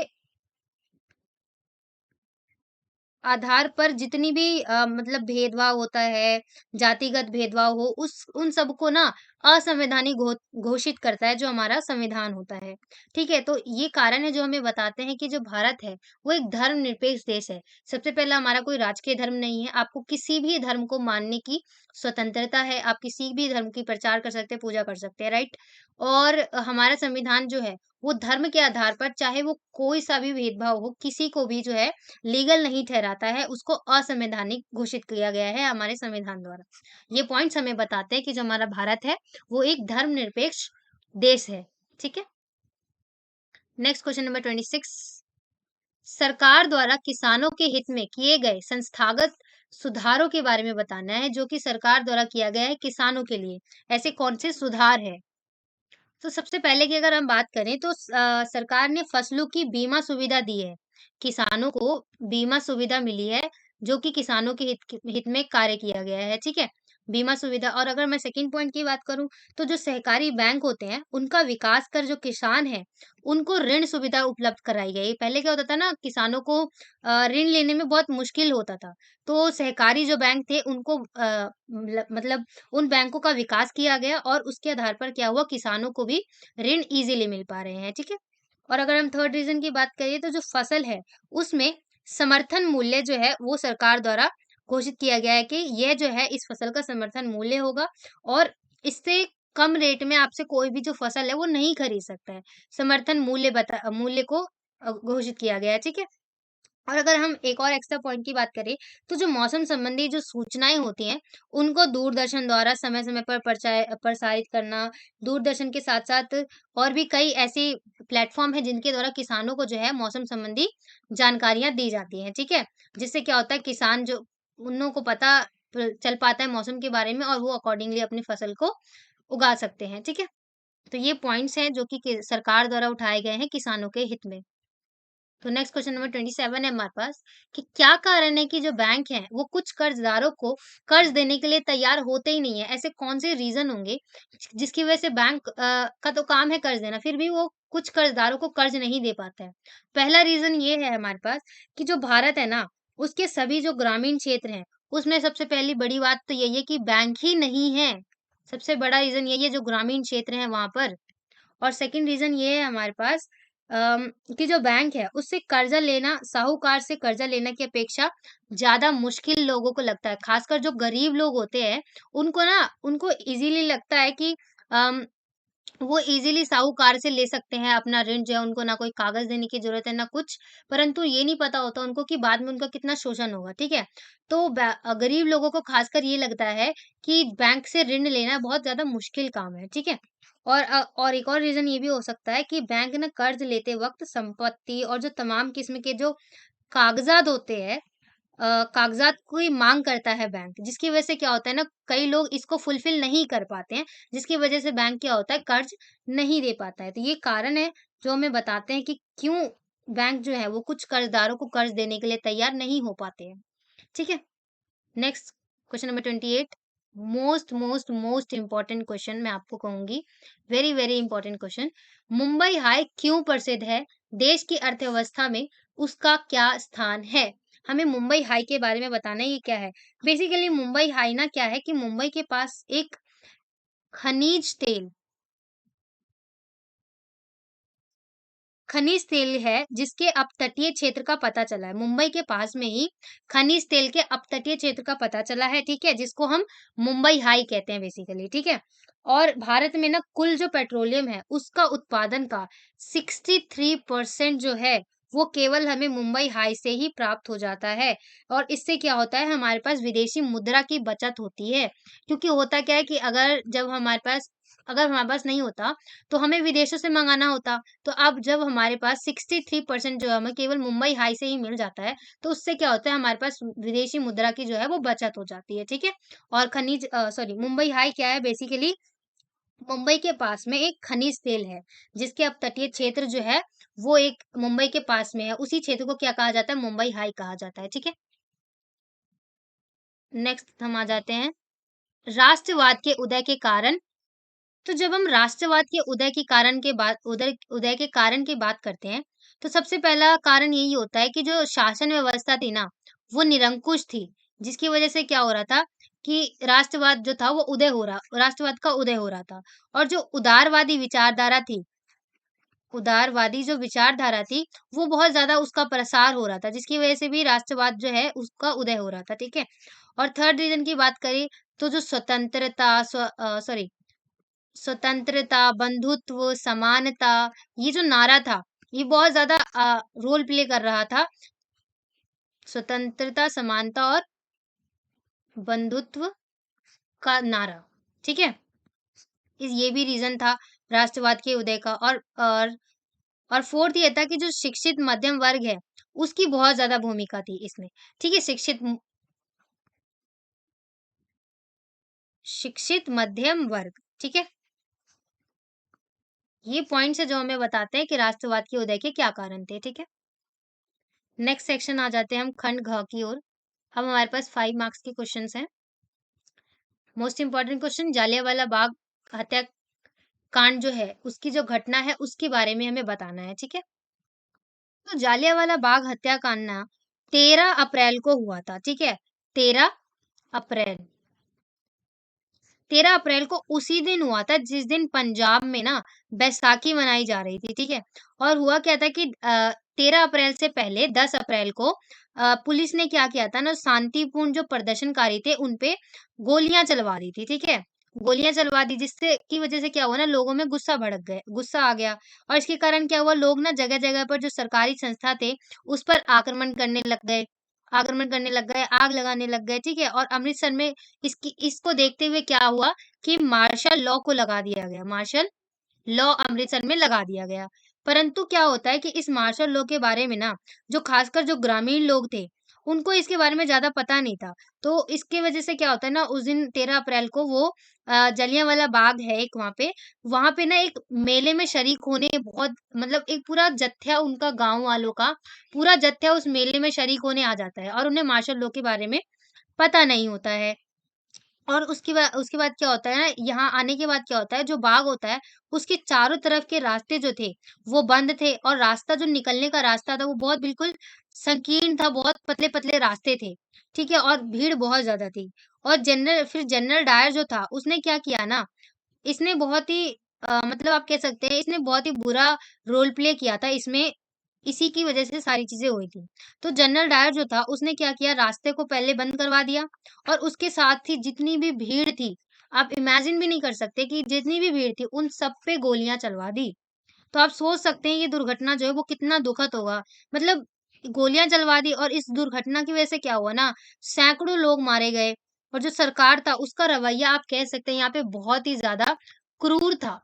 आधार पर जितनी भी मतलब भेदभाव होता है, जातिगत भेदभाव हो, उस उन सबको ना असंवैधानिक घोषित करता है जो हमारा संविधान होता है। ठीक है? तो ये कारण है जो हमें बताते हैं कि जो भारत है, वो एक धर्मनिरपेक्ष देश है। सबसे पहला हमारा कोई राजकीय धर्म नहीं है, आपको किसी भी धर्म को मानने की स्वतंत्रता है, आप किसी भी धर्म की प्रचार कर सकते हैं, पूजा कर सकते हैं, राइट? और हमारा संविधान जो है, वो धर्म के आधार पर चाहे वो कोई-सा भी भेदभाव हो, किसी को भी जो है लीगल नहीं ठहराता है, उसको असंवैधानिक घोषित किया गया है हमारे संविधान द्वारा। ये पॉइंट्स हमें बताते हैं कि जो हमारा भारत है, वो एक धर्मनिरपेक्ष देश है। ठीक है? नेक्स्ट क्वेश्चन नंबर 26, सरकार द्वारा किसानों के हित में किए गए संस्थागत सुधारों के बारे में बताना है, जो कि सरकार द्वारा किया गया है किसानों के लिए। ऐसे कौन से सुधार हैं? तो सबसे पहले की अगर हम बात करें तो सरकार ने फसलों की बीमा सुविधा दी है। किसानों को बीमा सुविधा मिली है, जो कि किसानों के हित में कार्य किया गया है, ठीक है? बीमा सुविधा। और अगर मैं सेकंड पॉइंट की बात करूँ, तो जो सहकारी बैंक होते हैं, उनका विकास कर जो किसान हैं, उनको ऋण सुविधा उपलब्ध कराई गई। पहले क्या होता था ना, किसानों को ऋण लेने में बहुत मुश्किल होता था। तो सहकारी जो बैंक थे, उनको मतलब उन बैंकों का विकास किया गया और उसके आधार पर क्या हुआ, किसानों को भी ऋण इजीली मिल पा रहे हैं, ठीक है? और अगर हम थर्ड रीज़न की बात करें तो जो फसल है, उसमें समर्थन मूल्य जो है वो सरकार द्वारा घोषित किया गया है कि यह जो है इस फसल का समर्थन मूल्य होगा और इससे कम रेट में आपसे कोई भी जो फसल है वो नहीं खरीद सकता है। समर्थन मूल्य को घोषित किया गया है, ठीक है? और अगर हम एक और एक्स्ट्रा पॉइंट की बात करें, तो जो मौसम संबंधी जो सूचनाएँ होती हैं, उनको दूरदर्शन द्वारा समय-समय पर प्रसारित करना, दूरदर्शन के साथ-साथ और भी कई ऐसे प्लेटफ़ॉर्म हैं, जिनके द्वारा किसानों को जो है मौसम संबंधी जानकारियाँ दी जाती हैं, ठीक है? जिससे क्या होता है किसान जो उन लोगों को पता चल पाता है मौसम के बारे में और वो अकॉर्डिंगली अपनी फसल को उगा सकते हैं, ठीक है? तो ये पॉइंट्स हैं जो कि सरकार द्वारा उठाए गए हैं किसानों के हित में। तो नेक्स्ट क्वेश्चन नंबर 27 है हमारे पास कि क्या कारण है कि जो बैंक हैं वो कुछ कर्जदारों को कर्ज देने के लिए तैयार होते ही नहीं है? ऐसे कौन से रीजन होंगे जिसकी वजह से बैंक का तो काम है कर्ज देना, फिर भी वो कुछ कर्जदारों को कर्ज नहीं दे पाता है? पहला रीजन ये है हमारे पास कि जो भारत है ना, उसके सभी जो ग्रामीण क्षेत्र हैं, उसमें सबसे पहली बड़ी बात तो यही है कि बैंक ही नहीं है। सबसे बड़ा रीजन यही है जो ग्रामीण क्षेत्र है वहां पर। और सेकंड रीज़न ये है हमारे पास अम, कि जो बैंक है उससे कर्ज़ा लेना साहूकार से कर्ज़ा लेने की अपेक्षा ज़्यादा मुश्किल लोगों को लगता है। ख़ासकर जो गरीब लोग होते हैं, उनको ईज़िली लगता है कि अम, वो ईज़िली साहूकार से ले सकते हैं अपना ऋण जो है, उनको ना कोई कागज़ देने की ज़रूरत है, ना कुछ। परंतु ये नहीं पता होता उनको कि बाद में उनका कितना शोषण होगा, ठीक है? तो गरीब लोगों को ख़ासकर ये लगता है कि बैंक से ऋण लेना बहुत ज़्यादा मुश्किल काम है, ठीक है? और एक और रीज़न ये भी हो सकता है कि बैंक ना कर्ज़ लेते वक़्त संपत्ति और जो तमाम किस्म के जो कागज़ात होते हैं कागज़ात की माँग करता है बैंक, जिसकी वजह से क्या होता है ना, कई लोग इसको फुलफ़िल नहीं कर पाते हैं, जिसकी वजह से बैंक क्या होता है, कर्ज़ नहीं दे पाता है। तो ये कारण है, जो हमें बताते हैं कि क्यों बैंक जो है, वो कुछ कर्ज़दारों को कर्ज़ देने के लिए तैयार नहीं हो पाते हैं। ठीक है? Next question number 28 most important question मैं आपको कहूँगी, very, very important question. Mumbai high क्यों प्रसिद्ध है? देश की अर्थव्यवस्था में उसका क्या स्थान है? हमें मुंबई हाई के बारे में बताना है, ये क्या है? बेसिकली मुंबई हाई ना क्या है कि मुंबई के पास एक खनिज तेल खनिज तेल है जिसके अपतटीय क्षेत्र का पता चला है। मुंबई के पास में ही खनिज तेल के अपतटीय क्षेत्र का पता चला है, ठीक है? जिसको हम मुंबई हाई कहते हैं बेसिकली, ठीक है? और भारत में ना कुल जो पेट्रोलियम है उसका उत्पादन का 63% जो है वो केवल हमें मुंबई हाई से ही प्राप्त हो जाता है। और इससे क्या होता है हमारे पास विदेशी मुद्रा की बचत होती है। क्योंकि होता क्या है कि अगर हमारे पास नहीं होता तो हमें विदेशों से मंगाना होता। तो अब जब हमारे पास 63% जो है हमें केवल मुंबई हाई से ही मिल जाता है, तो उससे क्या होता है हमारे पास विदेशी मुद्रा की जो है वो बचत हो जाती है, ठीक है? और सॉरी मुंबई हाई क्या है बेसिकली मुंबई के पास में एक खनिज तेल है, जिसके अपतटीय क्षेत्र जो है वो एक मुंबई के पास में है। उसी क्षेत्र को क्या कहा जाता है? मुंबई हाई कहा जाता है, ठीक है? नेक्स्ट हम आ जाते हैं राष्ट्रवाद के उदय के कारण। तो जब हम राष्ट्रवाद के उदय के कारण की बात करते हैं, तो सबसे पहला कारण यही होता है कि जो शासन व्यवस्था थी ना, वो निरंकुश थी। जिसकी वजह से क्या हो रहा था कि राष्ट्रवाद का उदय हो रहा था। और जो उदारवादी जो विचारधारा थी, वो बहुत ज़्यादा उसका प्रसार हो रहा था, जिसकी वजह से भी राष्ट्रवाद जो है उसका उदय हो रहा था, ठीक है? और थर्ड रीज़न की बात करें, तो जो स्वतंत्रता, बंधुत्व, समानता, ये जो नारा था, ये बहुत ज़्यादा रोल प्ले कर रहा था। स्वतंत्रता, समानता और बंधुत्व का नारा, ठीक है? ये भी रीज़न था राष्ट्रवाद के उदय का। और फोर्थ ये था कि जो शिक्षित मध्यम वर्ग है, उसकी बहुत ज़्यादा भूमिका थी इसमें, ठीक है? शिक्षित मध्यम वर्ग, ठीक है? ये पॉइंट्स है जो हमें बताते हैं कि राष्ट्रवाद के उदय के क्या कारण थे, ठीक है? नेक्स्ट सेक्शन आ जाते हैं हम खंड घ की ओर। अब हमारे पास 5 मार्क्स के क्वेश्चंस हैं। Most important question Jallianwala Bagh हत्याकांड जो है, उसकी जो घटना है, उसके बारे में हमें बताना है, ठीक है? तो जालियांवाला बाग हत्याकांड ना 13 अप्रैल को हुआ था, ठीक है? 13 अप्रैल 13 अप्रैल को उसी दिन हुआ था जिस दिन पंजाब में ना बैसाखी मनाई जा रही थी, ठीक है? और हुआ क्या था कि 13 अप्रैल से पहले 10 अप्रैल को पुलिस ने क्या किया था ना शांतिपूर्ण जो प्रदर्शनकारी थे उन पे गोलियां चलवा दी थी, ठीक है? गोलियां चलवा दी, जिससे की वजह से क्या हुआ ना, लोगों में गुस्सा आ गया। और इसके कारण क्या हुआ, लोग ना जगह जगह पर जो सरकारी संस्था थे उस पर आक्रमण करने लग गए, आग लगाने लग गए, ठीक है। और अमृतसर में इसको देखते हुए क्या हुआ कि मार्शल लॉ को लगा दिया गया, मार्शल लॉ अमृतसर में लगा दिया गया। परंतु क्या होता है कि इस मार्शल लॉ के बारे में ना, जो खासकर जो ग्रामीण लोग थे, उनको इसके बारे में ज़्यादा पता नहीं था। तो इसकी वजह से क्या होता है ना, उस दिन 13 अप्रैल को वो जलियांवाला बाग है एक वहाँ पे ना एक मेले में शरीक होने बहुत मतलब एक पूरा जत्था उनका गाँव वालों का, पूरा जत्था उस मेले में शरीक होने आ जाता है और उन्हें मार्शल लॉ के बारे में पता नहीं होता है। और उसके बाद क्या होता है ना, यहाँ आने के बाद क्या होता है, जो बाग होता है, उसके चारों तरफ के रास्ते जो थे, वो बंद थे और रास्ता जो निकलने का रास्ता था, वो बहुत बिल्कुल संकीर्ण था, बहुत पतले-पतले रास्ते थे, ठीक है? और भीड़ बहुत ज़्यादा थी। और जनरल डायर जो था, उसने क्या किया ना, इसने बहुत ही मतलब आप कह सकते हैं, इसने बहुत ही बुरा रोल प्ले किया था इसमें, इसी की वजह से सारी चीज़ें हुई थी। तो जनरल डायर जो था, उसने क्या किया, रास्ते को पहले बंद करवा दिया और उसके साथ ही जितनी भी भीड़ थी, आप इमेजिन भी नहीं कर सकते कि जितनी भी भीड़ थी, उन सब पे गोलियाँ चलवा दी। तो आप सोच सकते हैं ये दुर्घटना जो है वो कितना दुखद होगा। मतलब गोलियां चलवा दी और इस दुर्घटना की वजह से क्या हुआ ना, सैकड़ों लोग मारे गए। और जो सरकार था उसका रवैया आप कह सकते हैं यहाँ पे बहुत ही ज्यादा क्रूर था।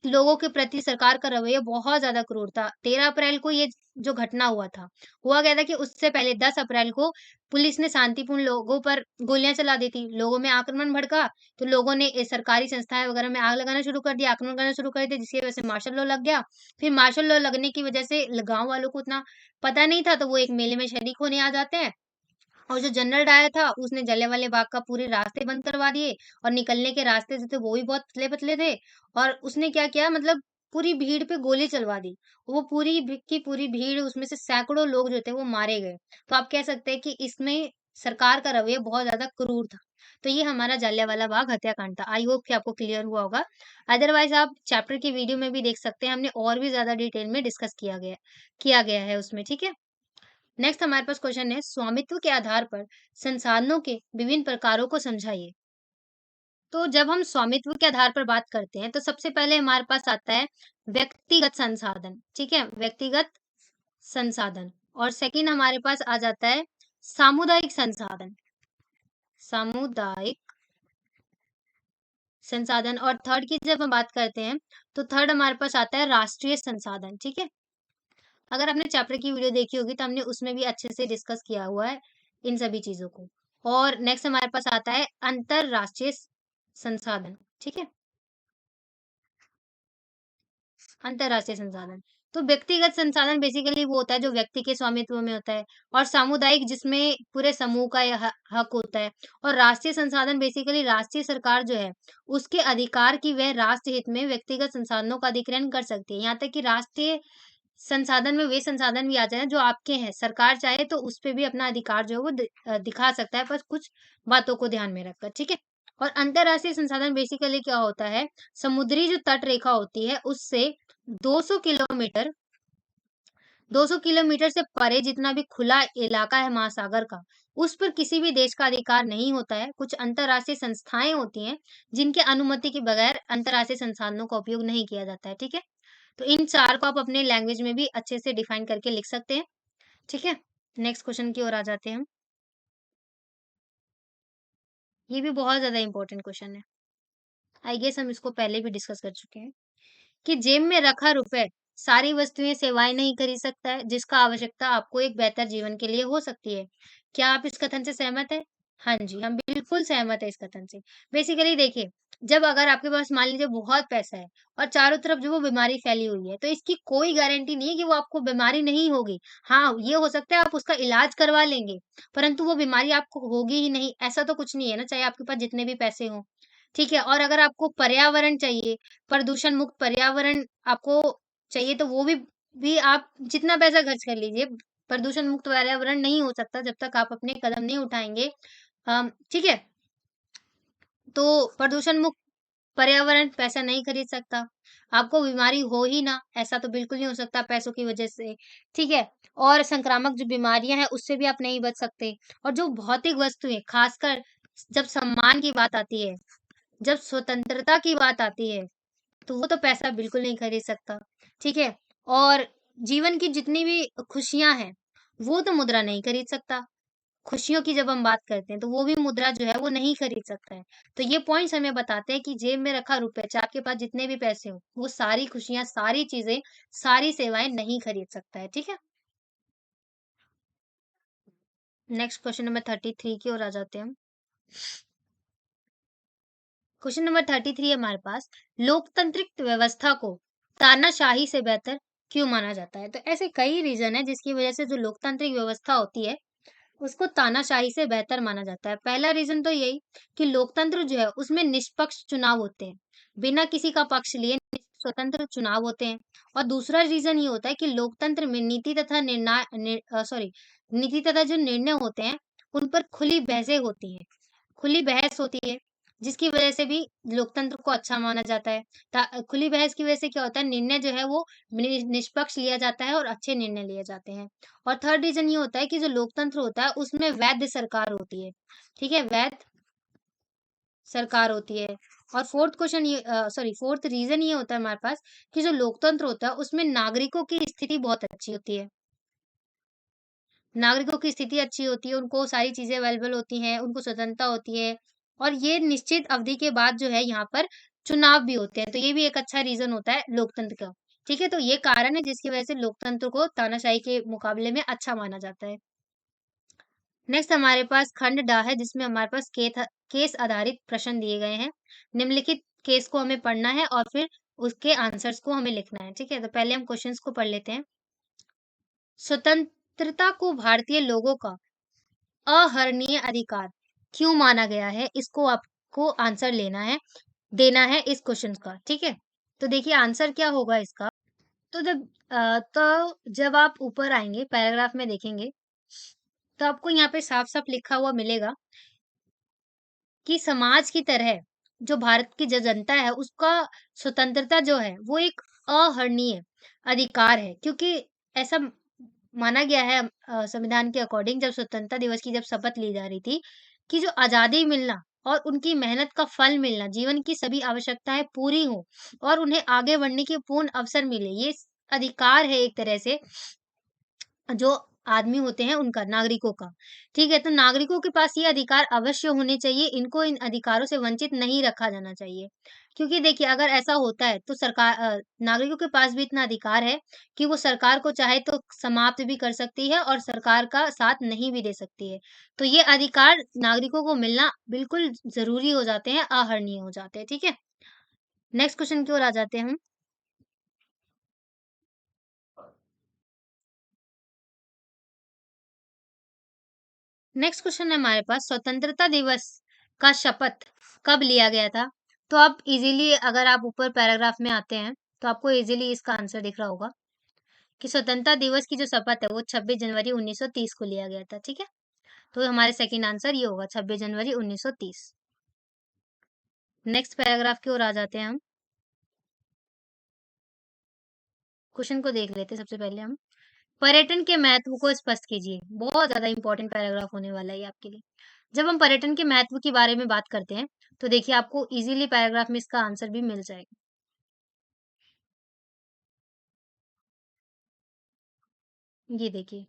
लोगों के प्रति सरकार का रवैया बहुत ज़्यादा क्रूर था। 13 अप्रैल को ये जो घटना हुआ क्या था कि उससे पहले 10 अप्रैल को पुलिस ने शांतिपूर्ण लोगों पर गोलियाँ चला दी थी। लोगों में आक्रमण भड़का, तो लोगों ने सरकारी संस्थाएँ वगैरह में आग लगाना शुरू कर दिया, आक्रमण करना शुरू कर दिया, जिसकी वजह से मार्शल लॉ लग गया। फिर मार्शल लॉ लगने की वजह से गाँव वालों को उतना पता नहीं था, तो वो एक मेले में शरीक होने आ जाते हैं। और जो जनरल डायर था, उसने जलियांवाले बाग का पूरे रास्ते बंद करवा दिए और निकलने के रास्ते जो थे वो भी बहुत पतले-पतले थे। और उसने क्या किया, मतलब पूरी भीड़ पे गोली चलवा दी। वो पूरी भीड़, उसमें से सैकड़ों लोग जो थे वो मारे गए। तो आप कह सकते हैं कि इसमें सरकार का रवैया बहुत ज़्यादा क्रूर था। तो ये हमारा जलियांवाला बाग हत्याकांड था। आई होप कि आपको क्लियर हुआ होगा। अदरवाइज़ आप चैप्टर की वीडियो में भी देख सकते हैं, हमने और भी ज़्यादा डिटेल में डिस्कस किया गया है उसमें, ठीक है? नेक्स्ट हमारे पास क्वेश्चन है, स्वामित्व के आधार पर संसाधनों के विभिन्न प्रकारों को समझाइए। तो जब हम स्वामित्व के आधार पर बात करते हैं तो सबसे पहले हमारे पास आता है व्यक्तिगत संसाधन, ठीक है, व्यक्तिगत संसाधन। और सेकंड हमारे पास आ जाता है सामुदायिक संसाधन, सामुदायिक संसाधन। और थर्ड की जब हम बात करते हैं तो थर्ड हमारे पास आता है राष्ट्रीय संसाधन, ठीक है। अगर आपने चैप्टर की वीडियो देखी होगी तो हमने उसमें भी अच्छे से डिस्कस किया हुआ है इन सभी चीजों को। और नेक्स्ट हमारे पास आता है अंतरराष्ट्रीय संसाधन, ठीक है, अंतरराष्ट्रीय संसाधन। तो व्यक्तिगत संसाधन बेसिकली वो होता है जो व्यक्ति के स्वामित्व में होता है, और सामुदायिक जिसमें पूरे समूह का यह हक होता है। और राष्ट्रीय संसाधन बेसिकली राष्ट्रीय सरकार जो है उसके अधिकार की वह राष्ट्र हित में व्यक्तिगत संसाधनों का अधिग्रहण कर सकती है। यहाँ तक कि राष्ट्रीय संसाधन में वे संसाधन भी आ जाएँ जो आपके हैं। सरकार चाहे तो उसपे भी अपना अधिकार जो है वो दिखा सकता है, बस कुछ बातों को ध्यान में रखकर, ठीक है? और अंतर्राष्ट्रीय संसाधन बेसिकली क्या होता है, समुद्री जो तट रेखा होती है उससे 200 किलोमीटर 200 किलोमीटर से परे जितना भी खुला इलाका है महासागर का, उस पर किसी भी देश का अधिकार नहीं होता है। कुछ अंतर्राष्ट्रीय संस्थाएँ होती हैं, जिनके अनुमति के बगैर अंतर्राष्ट्रीय संसाधनों का उपयोग नहीं किया जाता है, ठीक है? तो इन 4 को आप अपने लैंग्वेज में भी अच्छे से डिफाइन करके लिख सकते हैं, ठीक है? नेक्स्ट क्वेश्चन की ओर आ जाते हैं हम। ये भी बहुत ज़्यादा इम्पोर्टेंट क्वेश्चन है। आई गेस हम इसको पहले भी डिस्कस कर चुके हैं कि जेब में रखा रुपए सारी वस्तुएं सेवाएं नहीं खरीद सकता है, जिसका आवश्यकता आपको एक बेहतर जीवन के लिए हो सकती है। क्या आप इस कथन से सहमत है? हाँ जी, हम बिल्कुल सहमत है इस कथन से। बेसिकली देखिए, जब अगर आपके पास मान लीजिए बहुत पैसा है और चारों तरफ जो वो बीमारी फैली हुई है, तो इसकी कोई गारंटी नहीं है कि वो आपको बीमारी नहीं होगी। हाँ, ये हो सकता है आप उसका इलाज करवा लेंगे, परंतु वो बीमारी आपको होगी ही नहीं, ऐसा तो कुछ नहीं है ना, चाहे आपके पास जितने भी पैसे हों। ठीक है? और अगर आपको पर्यावरण चाहिए, प्रदूषण मुक्त पर्यावरण आपको चाहिए, तो वो भी आप जितना पैसा खर्च कर लीजिए, प्रदूषण मुक्त पर्यावरण नहीं हो सकता जब तक आप अपने कदम नहीं उठाएँगे। ठीक है? तो प्रदूषण मुक्त पर्यावरण पैसा नहीं खरीद सकता। आपको बीमारी हो ही ना, ऐसा तो बिल्कुल नहीं हो सकता पैसों की वजह से, ठीक है? और संक्रामक जो बीमारियाँ हैं, उससे भी आप नहीं बच सकते। और जो भौतिक वस्तुएँ, खासकर जब सम्मान की बात आती है, जब स्वतंत्रता की बात आती है, तो वो तो पैसा बिल्कुल नहीं खरीद सकता, ठीक है? और जीवन की जितनी भी खुशियाँ हैं, वो तो मुद्रा नहीं खरीद सकता। खुशियों की जब हम बात करते हैं, तो वो भी मुद्रा जो है वो नहीं खरीद सकता है। तो ये पॉइंट्स हमें बताते हैं कि जेब में रखा रुपया, चाहे आपके पास जितने भी पैसे हों, वो सारी खुशियाँ, सारी चीज़ें, सारी सेवाएँ नहीं खरीद सकता है, ठीक है? नेक्स्ट क्वेश्चन नंबर 33 की ओर आ जाते हैं हम। क्वेश्चन नंबर 33 है हमारे पास, लोकतांत्रिक व्यवस्था को तानाशाही से बेहतर क्यों माना जाता है? तो ऐसे कई रीज़न हैं जिसकी वजह से जो लोकतांत्रिक व्यवस्था होती है, उसको तानाशाही से बेहतर माना जाता है। पहला रीज़न तो यही कि लोकतंत्र जो है उसमें निष्पक्ष चुनाव होते हैं। बिना किसी का पक्ष लिए स्वतंत्र चुनाव होते हैं। और दूसरा रीज़न ये होता है कि लोकतंत्र में नीति तथा जो निर्णय होते हैं, उन पर खुली बहसें होती हैं। खुली बहस होती है, जिसकी वजह से भी लोकतंत्र को अच्छा माना जाता है। खुली बहस की वजह से क्या होता है, निर्णय जो है वो निष्पक्ष लिया जाता है और अच्छे निर्णय लिए जाते हैं। और थर्ड रीज़न ये होता है कि जो लोकतंत्र होता है उसमें वैध सरकार होती है, ठीक है? वैध सरकार होती है। और फोर्थ रीज़न ये होता है हमारे पास कि जो लोकतंत्र होता है उसमें नागरिकों की स्थिति बहुत अच्छी होती है। नागरिकों की स्थिति अच्छी होती है, उनको सारी चीज़ें अवेलेबल होती हैं, उनको स्वतंत्रता होती है और ये निश्चित अवधि के बाद जो है यहाँ पर चुनाव भी होते हैं, तो ये भी एक अच्छा रीज़न होता है लोकतंत्र का। ठीक है? तो ये कारण है जिसकी वजह से लोकतंत्र को तानाशाही के मुकाबले में अच्छा माना जाता है। नेक्स्ट हमारे पास खंड डा है जिसमें हमारे पास केस आधारित प्रश्न दिए गए हैं। निम्नलिखित केस को हमें पढ़ना है और फिर उसके आंसर्स को हमें लिखना है, ठीक है? तो पहले हम क्वेश्चंस को पढ़ लेते हैं। स्वतंत्रता को भारतीय लोगों का अहरणीय अधिकार क्यों माना गया है? इसको आपको आंसर देना है इस क्वेश्चन का, ठीक है? तो देखिए आंसर क्या होगा इसका? तो जब आप ऊपर आएँगे पैराग्राफ में देखेंगे, तो आपको यहाँ पे साफ-साफ लिखा हुआ मिलेगा कि समाज की तरह जो भारत की जो जनता है उसका स्वतंत्रता जो है वो एक अहरणीय अधिकार है क्योंकि ऐसा माना गया है संविधान के अकॉर्डिंग जब स्वतंत्रता दिवस की जब शपथ ली जा रही थी कि जो आजादी मिलना और उनकी मेहनत का फल मिलना जीवन की सभी आवश्यकताएं पूरी हो और उन्हें आगे बढ़ने के पूर्ण अवसर मिले ये अधिकार है एक तरह से जो आदमी होते हैं उनका, नागरिकों का, ठीक है? तो नागरिकों के पास ये अधिकार अवश्य होने चाहिए, इनको इन अधिकारों से वंचित नहीं रखा जाना चाहिए। क्योंकि देखिए अगर ऐसा होता है तो नागरिकों के पास भी इतना अधिकार है कि वो सरकार को चाहे तो समाप्त भी कर सकती है और सरकार का साथ नहीं भी दे सकती है। तो ये अधिकार नागरिकों को मिलना बिल्कुल ज़रूरी हो जाते हैं, आहरणीय हो जाते हैं, ठीक है? नेक्स्ट क्वेश्चन की ओर आ जाते हैं हम। नेक्स्ट क्वेश्चन है हमारे पास स्वतंत्रता दिवस का शपथ कब लिया गया था? तो आप इजीली अगर आप ऊपर पैराग्राफ में आते हैं तो आपको इजीली इसका आंसर दिख रहा होगा कि स्वतंत्रता दिवस की जो शपथ है वो 26 जनवरी 1930 को लिया गया था, ठीक है? तो हमारे सेकंड आंसर ये होगा 26 जनवरी 1930। नेक्स्ट पैराग्राफ की ओर आ जाते हैं हम। क्वेश्चन को देख लेते हैं सबसे पहले हम। पर्यटन के महत्व को स्पष्ट कीजिए। बहुत ज़्यादा इंपॉर्टेंट पैराग्राफ होने वाला है ये आपके लिए। जब हम पर्यटन के महत्व के बारे में बात करते हैं, तो देखिए आपको इज़िली पैराग्राफ में इसका आंसर भी मिल जाएगा। ये देखिए।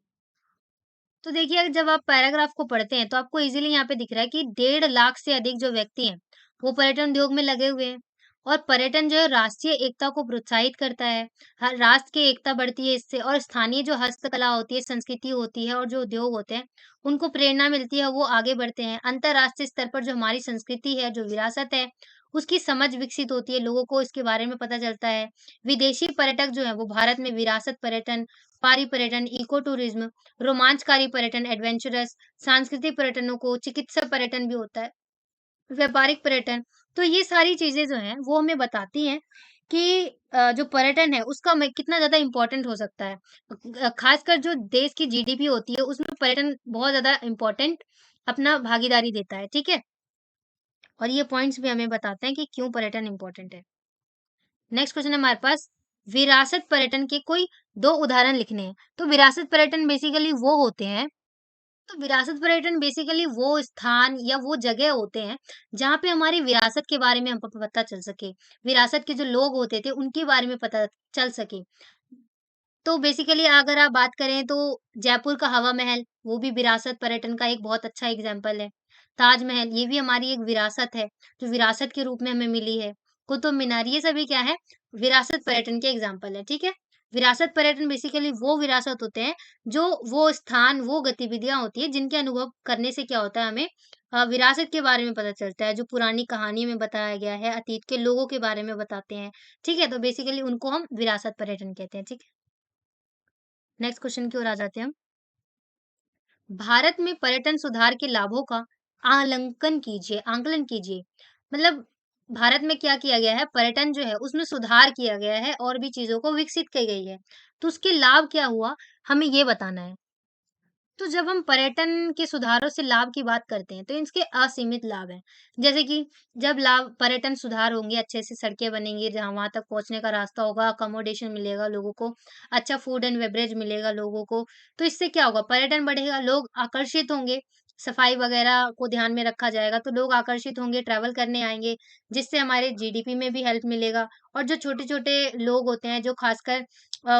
तो देखिए जब आप पैराग्राफ को पढ़ते हैं, तो आपको इज़िली यहाँ पे दिख रहा है कि 1.5 लाख से अधिक जो व्यक्ति हैं, वो पर्यटन उद्योग में लगे हुए हैं। और पर्यटन जो है राष्ट्रीय एकता को प्रोत्साहित करता है। हर राष्ट्र की एकता बढ़ती है इससे और स्थानीय जो हस्तकला होती है, संस्कृति होती है और जो उद्योग होते हैं, उनको प्रेरणा मिलती है, वो आगे बढ़ते हैं। अंतर्राष्ट्रीय स्तर पर जो हमारी संस्कृति है, जो विरासत है, उसकी समझ विकसित होती है, लोगों को इसके बारे में पता चलता है। विदेशी पर्यटक जो हैं, वो भारत में विरासत पर्यटन, पारी पर्यटन, इको टूरिज्म, रोमांचकारी पर्यटन, एडवेंचरस, सांस्कृतिक पर्यटनों को चिकित्सा पर्यटन भी होता है, व्यापारिक पर्यटन। तो ये सारी चीज़ें जो हैं, वो हमें बताती हैं कि जो पर्यटन है, उसका में कितना ज़्यादा इम्पोर्टेंट हो सकता है। खासकर जो देश की जीडीपी होती है, उसमें पर्यटन बहुत ज़्यादा इम्पोर्टेंट अपना भागीदारी देता है, ठीक है? और ये पॉइंट्स भी हमें बताते हैं कि क्यों पर्यटन इम्पोर्टेंट है। नेक्स्ट क्वेश्चन है हमारे पास, विरासत पर्यटन के कोई 2 उदाहरण लिखने हैं। तो विरासत पर्यटन बेसिकली वो होते हैं तो विरासत पर्यटन बेसिकली वो स्थान या वो जगह होते हैं जहाँ पे हमारी विरासत के बारे में हमको पता चल सके। विरासत के जो लोग होते थे उनके बारे में पता चल सके। तो बेसिकली अगर आप बात करें तो जयपुर का हवा महल, वो भी विरासत पर्यटन का एक बहुत अच्छा एग्जाम्पल है। ताजमहल, ये भी हमारी एक विरासत है, जो विरासत के रूप में हमें मिली है। कुतुब मीनार, ये सभी क्या है? विरासत पर्यटन के एग्जाम्पल है, ठीक है? विरासत पर्यटन बेसिकली वो विरासत होते हैं, जो वो स्थान, वो गतिविधियाँ होती हैं, जिनके अनुभव करने से क्या होता है हमें विरासत के बारे में पता चलता है, जो पुरानी कहानी में बताया गया है, अतीत के लोगों के बारे में बताते हैं, ठीक है? तो बेसिकली उनको हम विरासत पर्यटन कहते हैं, ठीक है? नेक्स्ट क्वेश्चन की ओर आ जाते हैं हम। भारत में पर्यटन सुधार के लाभों का आकलन कीजिए। मतलब भारत में क्या किया गया है, पर्यटन जो है उसमें सुधार किया गया है और भी चीज़ों को विकसित की गई है। तो उसके लाभ क्या हुआ, हमें ये बताना है। तो जब हम पर्यटन के सुधारों से लाभ की बात करते हैं, तो इसके असीमित लाभ हैं। जैसे कि जब लाभ पर्यटन सुधार होंगे, अच्छे से सड़कें बनेंगी, जहाँ वहाँ तक पहुँचने का रास्ता होगा, अकोमोडेशन मिलेगा लोगों को, अच्छा फूड एंड बेवरेज मिलेगा लोगों को। तो इससे क्या होगा, पर्यटन बढ़ेगा, लोग आकर्षित होंगे, सफाई वगैरह को ध्यान में रखा जाएगा, तो लोग आकर्षित होंगे, ट्रैवल करने आएँगे, जिससे हमारे जीडीपी में भी हेल्प मिलेगा। और जो छोटे-छोटे लोग होते हैं, जो खासकर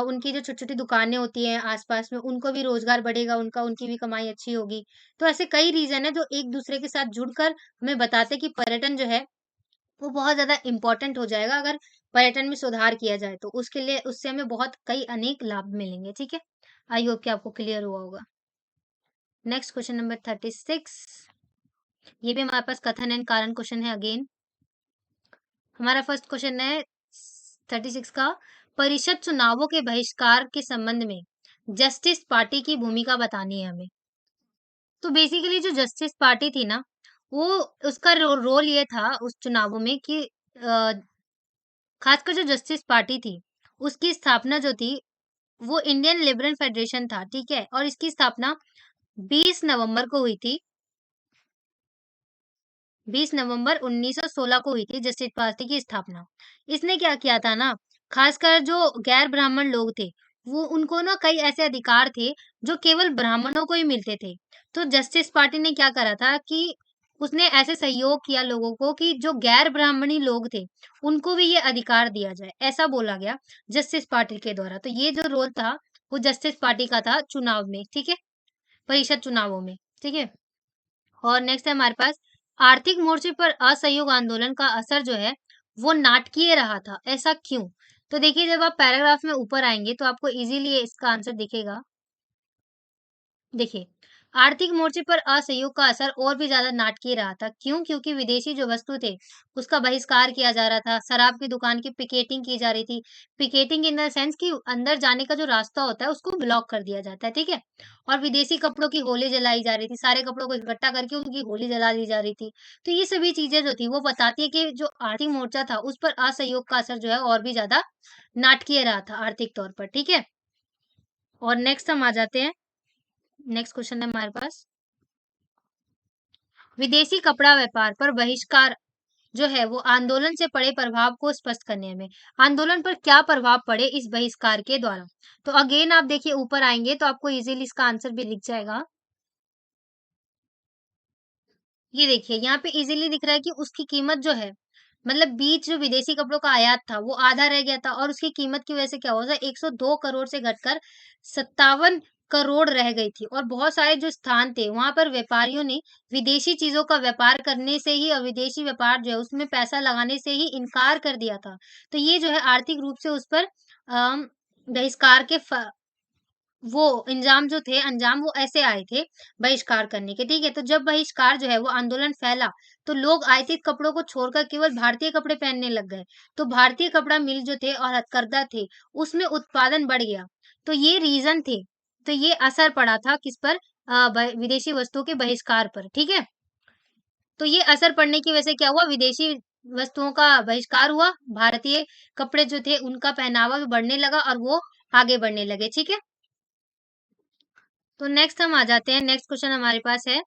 उनकी जो छोटी-छोटी दुकानें होती हैं आस-पास में, उनको भी रोज़गार बढ़ेगा उनका, उनकी भी कमाई अच्छी होगी। तो ऐसे कई रीज़न हैं जो एक-दूसरे के साथ जुड़कर हमें बताते हैं कि पर्यटन जो है, वो बहुत ज़्यादा इम्पोर्टेंट हो जाएगा अगर पर्यटन में सुधार किया जाए तो। उसके लिए उससे हमें बहुत कई अनेक लाभ मिलेंगे, ठीक है? आई होप कि आपको क्लियर हुआ होगा। नेक्स्ट क्वेश्चन नंबर 36, ये भी हमारे पास कथन एंड कारण क्वेश्चन है अगेन। हमारा फर्स्ट क्वेश्चन है 36 का, परिषद चुनावों के बहिष्कार के संबंध में जस्टिस पार्टी की भूमिका बतानी है हमें। तो बेसिकली जो जस्टिस पार्टी थी ना, वो उसका रोल ये था उस चुनावों में कि खासकर जो जस्टिस पार्टी थी, उसकी स्थापना जो थी, वो इंडियन लिबरल फेडरेशन था, ठीक है? और इसकी स्थापना 20 नवंबर को हुई थी। 20 नवंबर 1916 को हुई थी जस्टिस पार्टी की स्थापना। इसने क्या किया था ना, खासकर जो गैर ब्राह्मण लोग थे, वो उनको ना कई ऐसे अधिकार थे जो केवल ब्राह्मणों को ही मिलते थे। तो जस्टिस पार्टी ने क्या करा था कि उसने ऐसे सहयोग किया लोगों को कि जो गैर ब्राह्मणी लोग थे, उनको भी ये अधिकार दिया जाए, ऐसा बोला गया जस्टिस पार्टी के द्वारा। तो ये जो रोल था, वो जस्टिस पार्टी का था चुनाव में, ठीक है? परिषद चुनावों में, ठीक है? और नेक्स्ट है हमारे पास आर्थिक मोर्चे पर असहयोग आंदोलन का असर जो है वो नाटकीय रहा था, ऐसा क्यों? तो देखिए जब आप पैराग्राफ में ऊपर आएंगे तो आपको इजीली इसका आंसर दिखेगा। देखिए, आर्थिक मोर्चे पर असहयोग का असर और भी ज़्यादा नाटकीय रहा था। क्यों? क्योंकि विदेशी जो वस्तु थे, उसका बहिष्कार किया जा रहा था। शराब की दुकान की पिकेटिंग की जा रही थी। पिकेटिंग इन द सेंस कि अंदर जाने का जो रास्ता होता है, उसको ब्लॉक कर दिया जाता है, ठीक है? और विदेशी कपड़ों की होली जलाई जा रही थी। सारे कपड़ों को इकट्ठा करके उनकी होली जला दी जा रही थी। तो ये सभी चीज़ें जो थी, वो बताती है कि जो आर्थिक मोर्चा था, उस पर असहयोग का असर जो है और भी ज़्यादा नाटकीय रहा था आर्थिक तौर पर, ठीक है? और नेक्स्ट हम आ जाते हैं, नेक्स्ट क्वेश्चन है हमारे पास विदेशी कपड़ा व्यापार पर बहिष्कार जो है वो आंदोलन से पड़े प्रभाव को स्पष्ट करने में आंदोलन पर क्या प्रभाव पड़े इस बहिष्कार के द्वारा। तो अगेन आप देखिए ऊपर आएंगे तो आपको इजीली इसका आंसर भी दिख जाएगा। ये देखिए यहाँ पे इजीली दिख रहा है कि उसकी कीमत जो है मतलब बीच जो विदेशी कपड़ों का आयात था वो आधा रह गया था और उसकी कीमत की वजह से क्या हुआ था 102 करोड़ से घटकर 57 करोड़ रह गई थी और बहुत सारे जो स्थान थे वहां पर व्यापारियों ने विदेशी चीजों का व्यापार करने से ही और विदेशी व्यापार जो है उसमें पैसा लगाने से ही इनकार कर दिया था। तो ये जो है आर्थिक रूप से उस पर बहिष्कार के वो इंजाम जो थे अंजाम वो ऐसे आए थे बहिष्कार करने के, ठीक है? तो जब बहिष्कार जो है वो आंदोलन फैला, तो लोग आयातित कपड़ों को छोड़कर केवल भारतीय कपड़े पहनने लग गए। तो भारतीय कपड़ा मिल जो थे और हथकरघा थे, उसमें उत्पादन बढ़ गया। तो ये रीज़न थे। तो ये असर पड़ा था किस पर? ब विदेशी वस्तुओं के बहिष्कार पर, ठीक है? तो ये असर पड़ने की वजह से क्या हुआ? विदेशी वस्तुओं का बहिष्कार हुआ, भारतीय कपड़े जो थे उनका पहनावा भी बढ़ने लगा और वो आगे बढ़ने लगे, ठीक है? तो नेक्स्ट हम आ जाते हैं, नेक्स्ट क्वेश्चन हमारे पास है,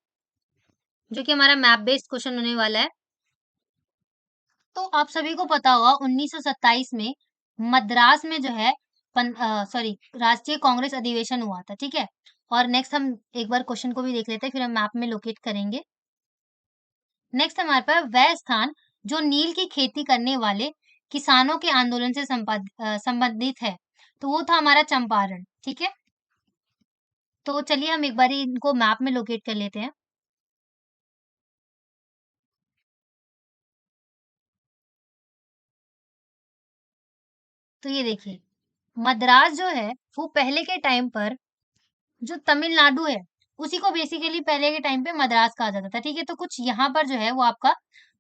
जो कि हमारा मैप बेस्ड क्वेश्चन होने वाला है। तो आप सभी को पता होगा 1927 में मद्रास में जो है सॉरी राष्ट्रीय कांग्रेस अधिवेशन हुआ था, ठीक है? और नेक्स्ट हम एक बार क्वेश्चन को भी देख लेते हैं, फिर हम मैप में लोकेट करेंगे। नेक्स्ट हमारे पास वह स्थान जो नील की खेती करने वाले किसानों के आंदोलन से संबंधित है, तो वो था हमारा चंपारण। ठीक है, तो चलिए हम एक बार इनको मैप में लोकेट कर लेते हैं। तो ये देखिए, मद्रास जो है वो पहले के टाइम पर जो तमिलनाडु है उसी को बेसिकली पहले के टाइम पे मद्रास कहा जाता था। ठीक है, तो कुछ यहाँ पर जो है वो आपका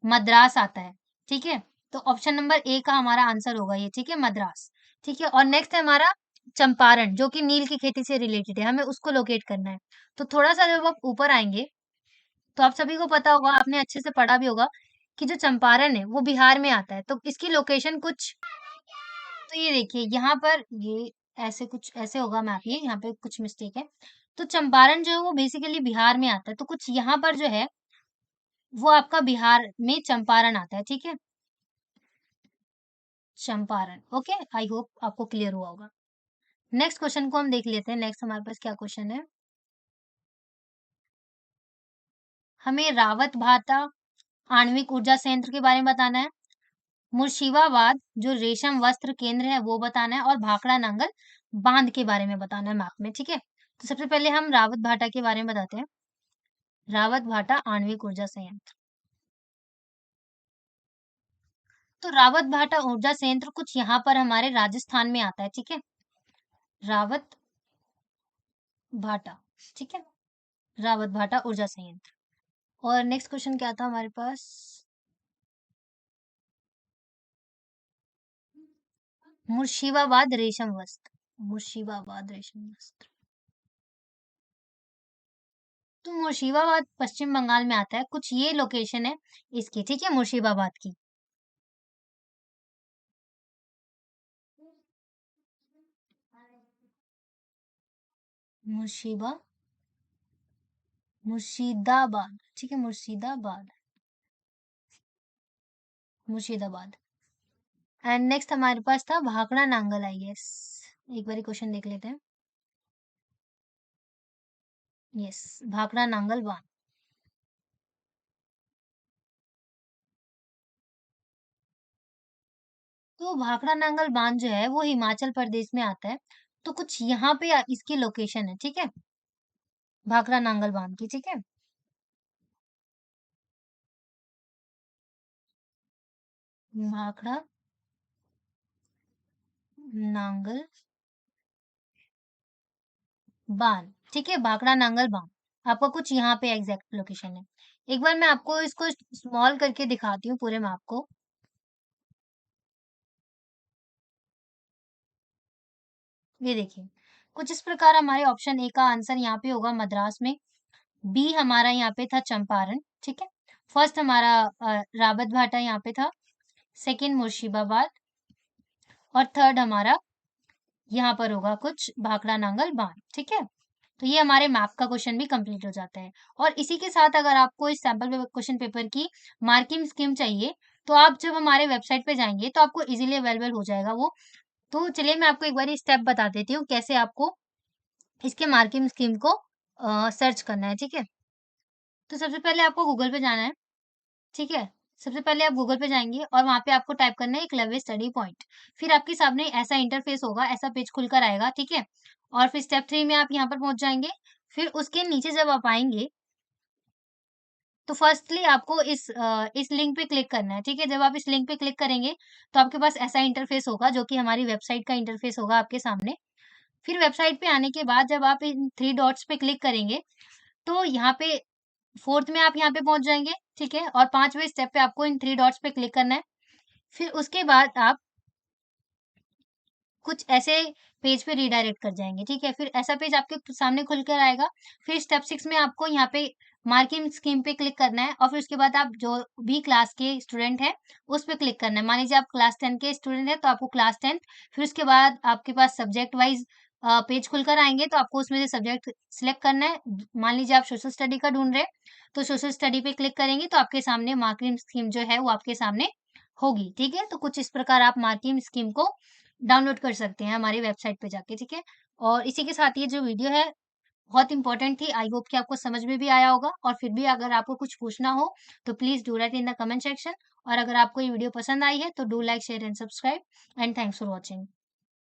मद्रास आता है। ठीक है, तो ऑप्शन नंबर ए का हमारा आंसर होगा ये। ठीक है, मद्रास। ठीक है, और नेक्स्ट है हमारा चंपारण, जो कि नील की खेती से रिलेटेड है, हमें उसको लोकेट करना है। तो थोड़ा सा जब आप ऊपर आएंगे तो आप सभी को पता होगा, आपने अच्छे से पढ़ा भी होगा कि जो चंपारण है वो बिहार में आता है। तो इसकी लोकेशन कुछ, तो ये देखिए यहाँ पर ये ऐसे कुछ ऐसे होगा मैप, ये यहाँ पे कुछ मिस्टेक है। तो चंपारण जो है वो बेसिकली बिहार में आता है, तो कुछ यहाँ पर जो है वो आपका बिहार में चंपारण आता है। ठीक है, चंपारण। ओके, आई होप आपको क्लियर हुआ होगा। नेक्स्ट क्वेश्चन को हम देख लेते हैं। नेक्स्ट हमारे पास क्या क्वेश्चन है, हमें रावत भाटा आणविक ऊर्जा संयंत्र के बारे में बताना है, मुर्शिदाबाद जो रेशम वस्त्र केंद्र है वो बताना है, और भाखड़ा नांगल बांध के बारे में बताना है मैप में। ठीक है, तो सबसे पहले हम रावत भाटा के बारे में बताते हैं। रावत भाटा आणविक ऊर्जा संयंत्र, तो रावत भाटा ऊर्जा संयंत्र कुछ यहाँ पर हमारे राजस्थान में आता है। ठीक है, रावत भाटा। ठीक है, रावत भाटा ऊर्जा संयंत्र। और नेक्स्ट क्वेश्चन क्या था हमारे पास, मुर्शिदाबाद रेशम वस्त्र, मुर्शिदाबाद रेशम वस्त्र। तो मुर्शिदाबाद पश्चिम बंगाल में आता है, कुछ ये लोकेशन है इसकी। ठीक है, मुर्शिदाबाद की। मुर्शिबा मुर्शिदाबाद। ठीक है, मुर्शिदाबाद, मुर्शिदाबाद। एंड नेक्स्ट हमारे पास था भाखड़ा नांगल, आई गेस। एक बार क्वेश्चन देख लेते हैं। यस, भाखड़ा नांगल बांध। तो भाखड़ा नांगल बांध जो है वो हिमाचल प्रदेश में आता है, तो कुछ यहाँ पे इसकी लोकेशन है। ठीक है, भाखड़ा नांगल बांध की। ठीक है, भाखड़ा नांगल बांध। ठीक है, भाखड़ा नांगल बांध आपका कुछ यहाँ पे एग्जैक्ट लोकेशन है। एक बार मैं आपको इसको स्मॉल करके दिखाती हूँ पूरे मैप को। ये देखिए, कुछ इस प्रकार हमारे ऑप्शन ए का आंसर यहाँ पे होगा मद्रास में, बी हमारा यहाँ पे था चंपारण। ठीक है, फर्स्ट हमारा रावत भाटा यहाँ पे था, सेकंड मुर्शिदाबाद, और थर्ड हमारा यहाँ पर होगा कुछ भाखड़ा नांगल बांध। ठीक है, तो ये हमारे मैप का क्वेश्चन भी कंप्लीट हो जाता है। और इसी के साथ अगर आपको इस सैम्पल क्वेश्चन पेपर की मार्किंग स्कीम चाहिए, तो आप जब हमारे वेबसाइट पे जाएंगे तो आपको इजीली अवेलेबल हो जाएगा वो। तो चलिए मैं आपको एक बार स्टेप बता देती हूँ कैसे आपको इसके मार्किंग स्कीम को सर्च करना है। ठीक है, तो सबसे पहले आपको गूगल पे जाना है। ठीक है, सबसे पहले आप गूगल पे जाएंगे और वहां पे आपको टाइप करना है एकलव्य स्टडी पॉइंट। फिर आपके सामने ऐसा इंटरफेस होगा, ऐसा पेज खुलकर आएगा। ठीक है, और फिर स्टेप 3 में आप यहाँ पर पहुंच जाएंगे। फिर उसके नीचे जब आप आएंगे तो फर्स्टली आपको इस लिंक पे क्लिक करना है। ठीक है, जब आप इस लिंक पे क्लिक करेंगे तो आपके पास ऐसा इंटरफेस होगा, जो कि हमारी वेबसाइट का इंटरफेस होगा आपके सामने। फिर वेबसाइट पे आने के बाद जब आप इन 3 डॉट्स पे क्लिक करेंगे तो यहाँ पे फोर्थ में आप यहाँ पे पहुंच जाएंगे। ठीक है, और 5वें स्टेप पे आपको इन 3 डॉट्स पे क्लिक करना है। फिर उसके बाद आप कुछ ऐसे पेज पे रीडायरेक्ट कर जाएंगे। ठीक है, फिर ऐसा पेज आपके सामने खुलकर आएगा। फिर स्टेप 6 में आपको यहाँ पे मार्किंग स्कीम पे क्लिक करना है, और फिर उसके बाद आप जो भी क्लास के स्टूडेंट हैं उस पे क्लिक करना है। मान लीजिए आप क्लास 10 के स्टूडेंट हैं तो आपको क्लास 10, फिर उसके बाद आपके पास सब्जेक्ट वाइज पेज खुलकर आएंगे, तो आपको उसमें से सब्जेक्ट सिलेक्ट करना है। मान लीजिए आप सोशल स्टडी का ढूंढ रहे हैं, तो सोशल स्टडी पे क्लिक करेंगे तो आपके सामने मार्किंग स्कीम जो है वो आपके सामने होगी। ठीक है, तो कुछ इस प्रकार आप मार्किंग स्कीम को डाउनलोड कर सकते हैं हमारी वेबसाइट पे जाके। ठीक है, और इसी के साथ ये जो वीडियो है बहुत इंपॉर्टेंट थी। आई होप कि आपको समझ में भी आया होगा, और फिर भी अगर आपको कुछ पूछना हो तो please do right in the comment section. और अगर आपको ये वीडियो पसंद आई है तो do like, share and subscribe, and thanks for watching.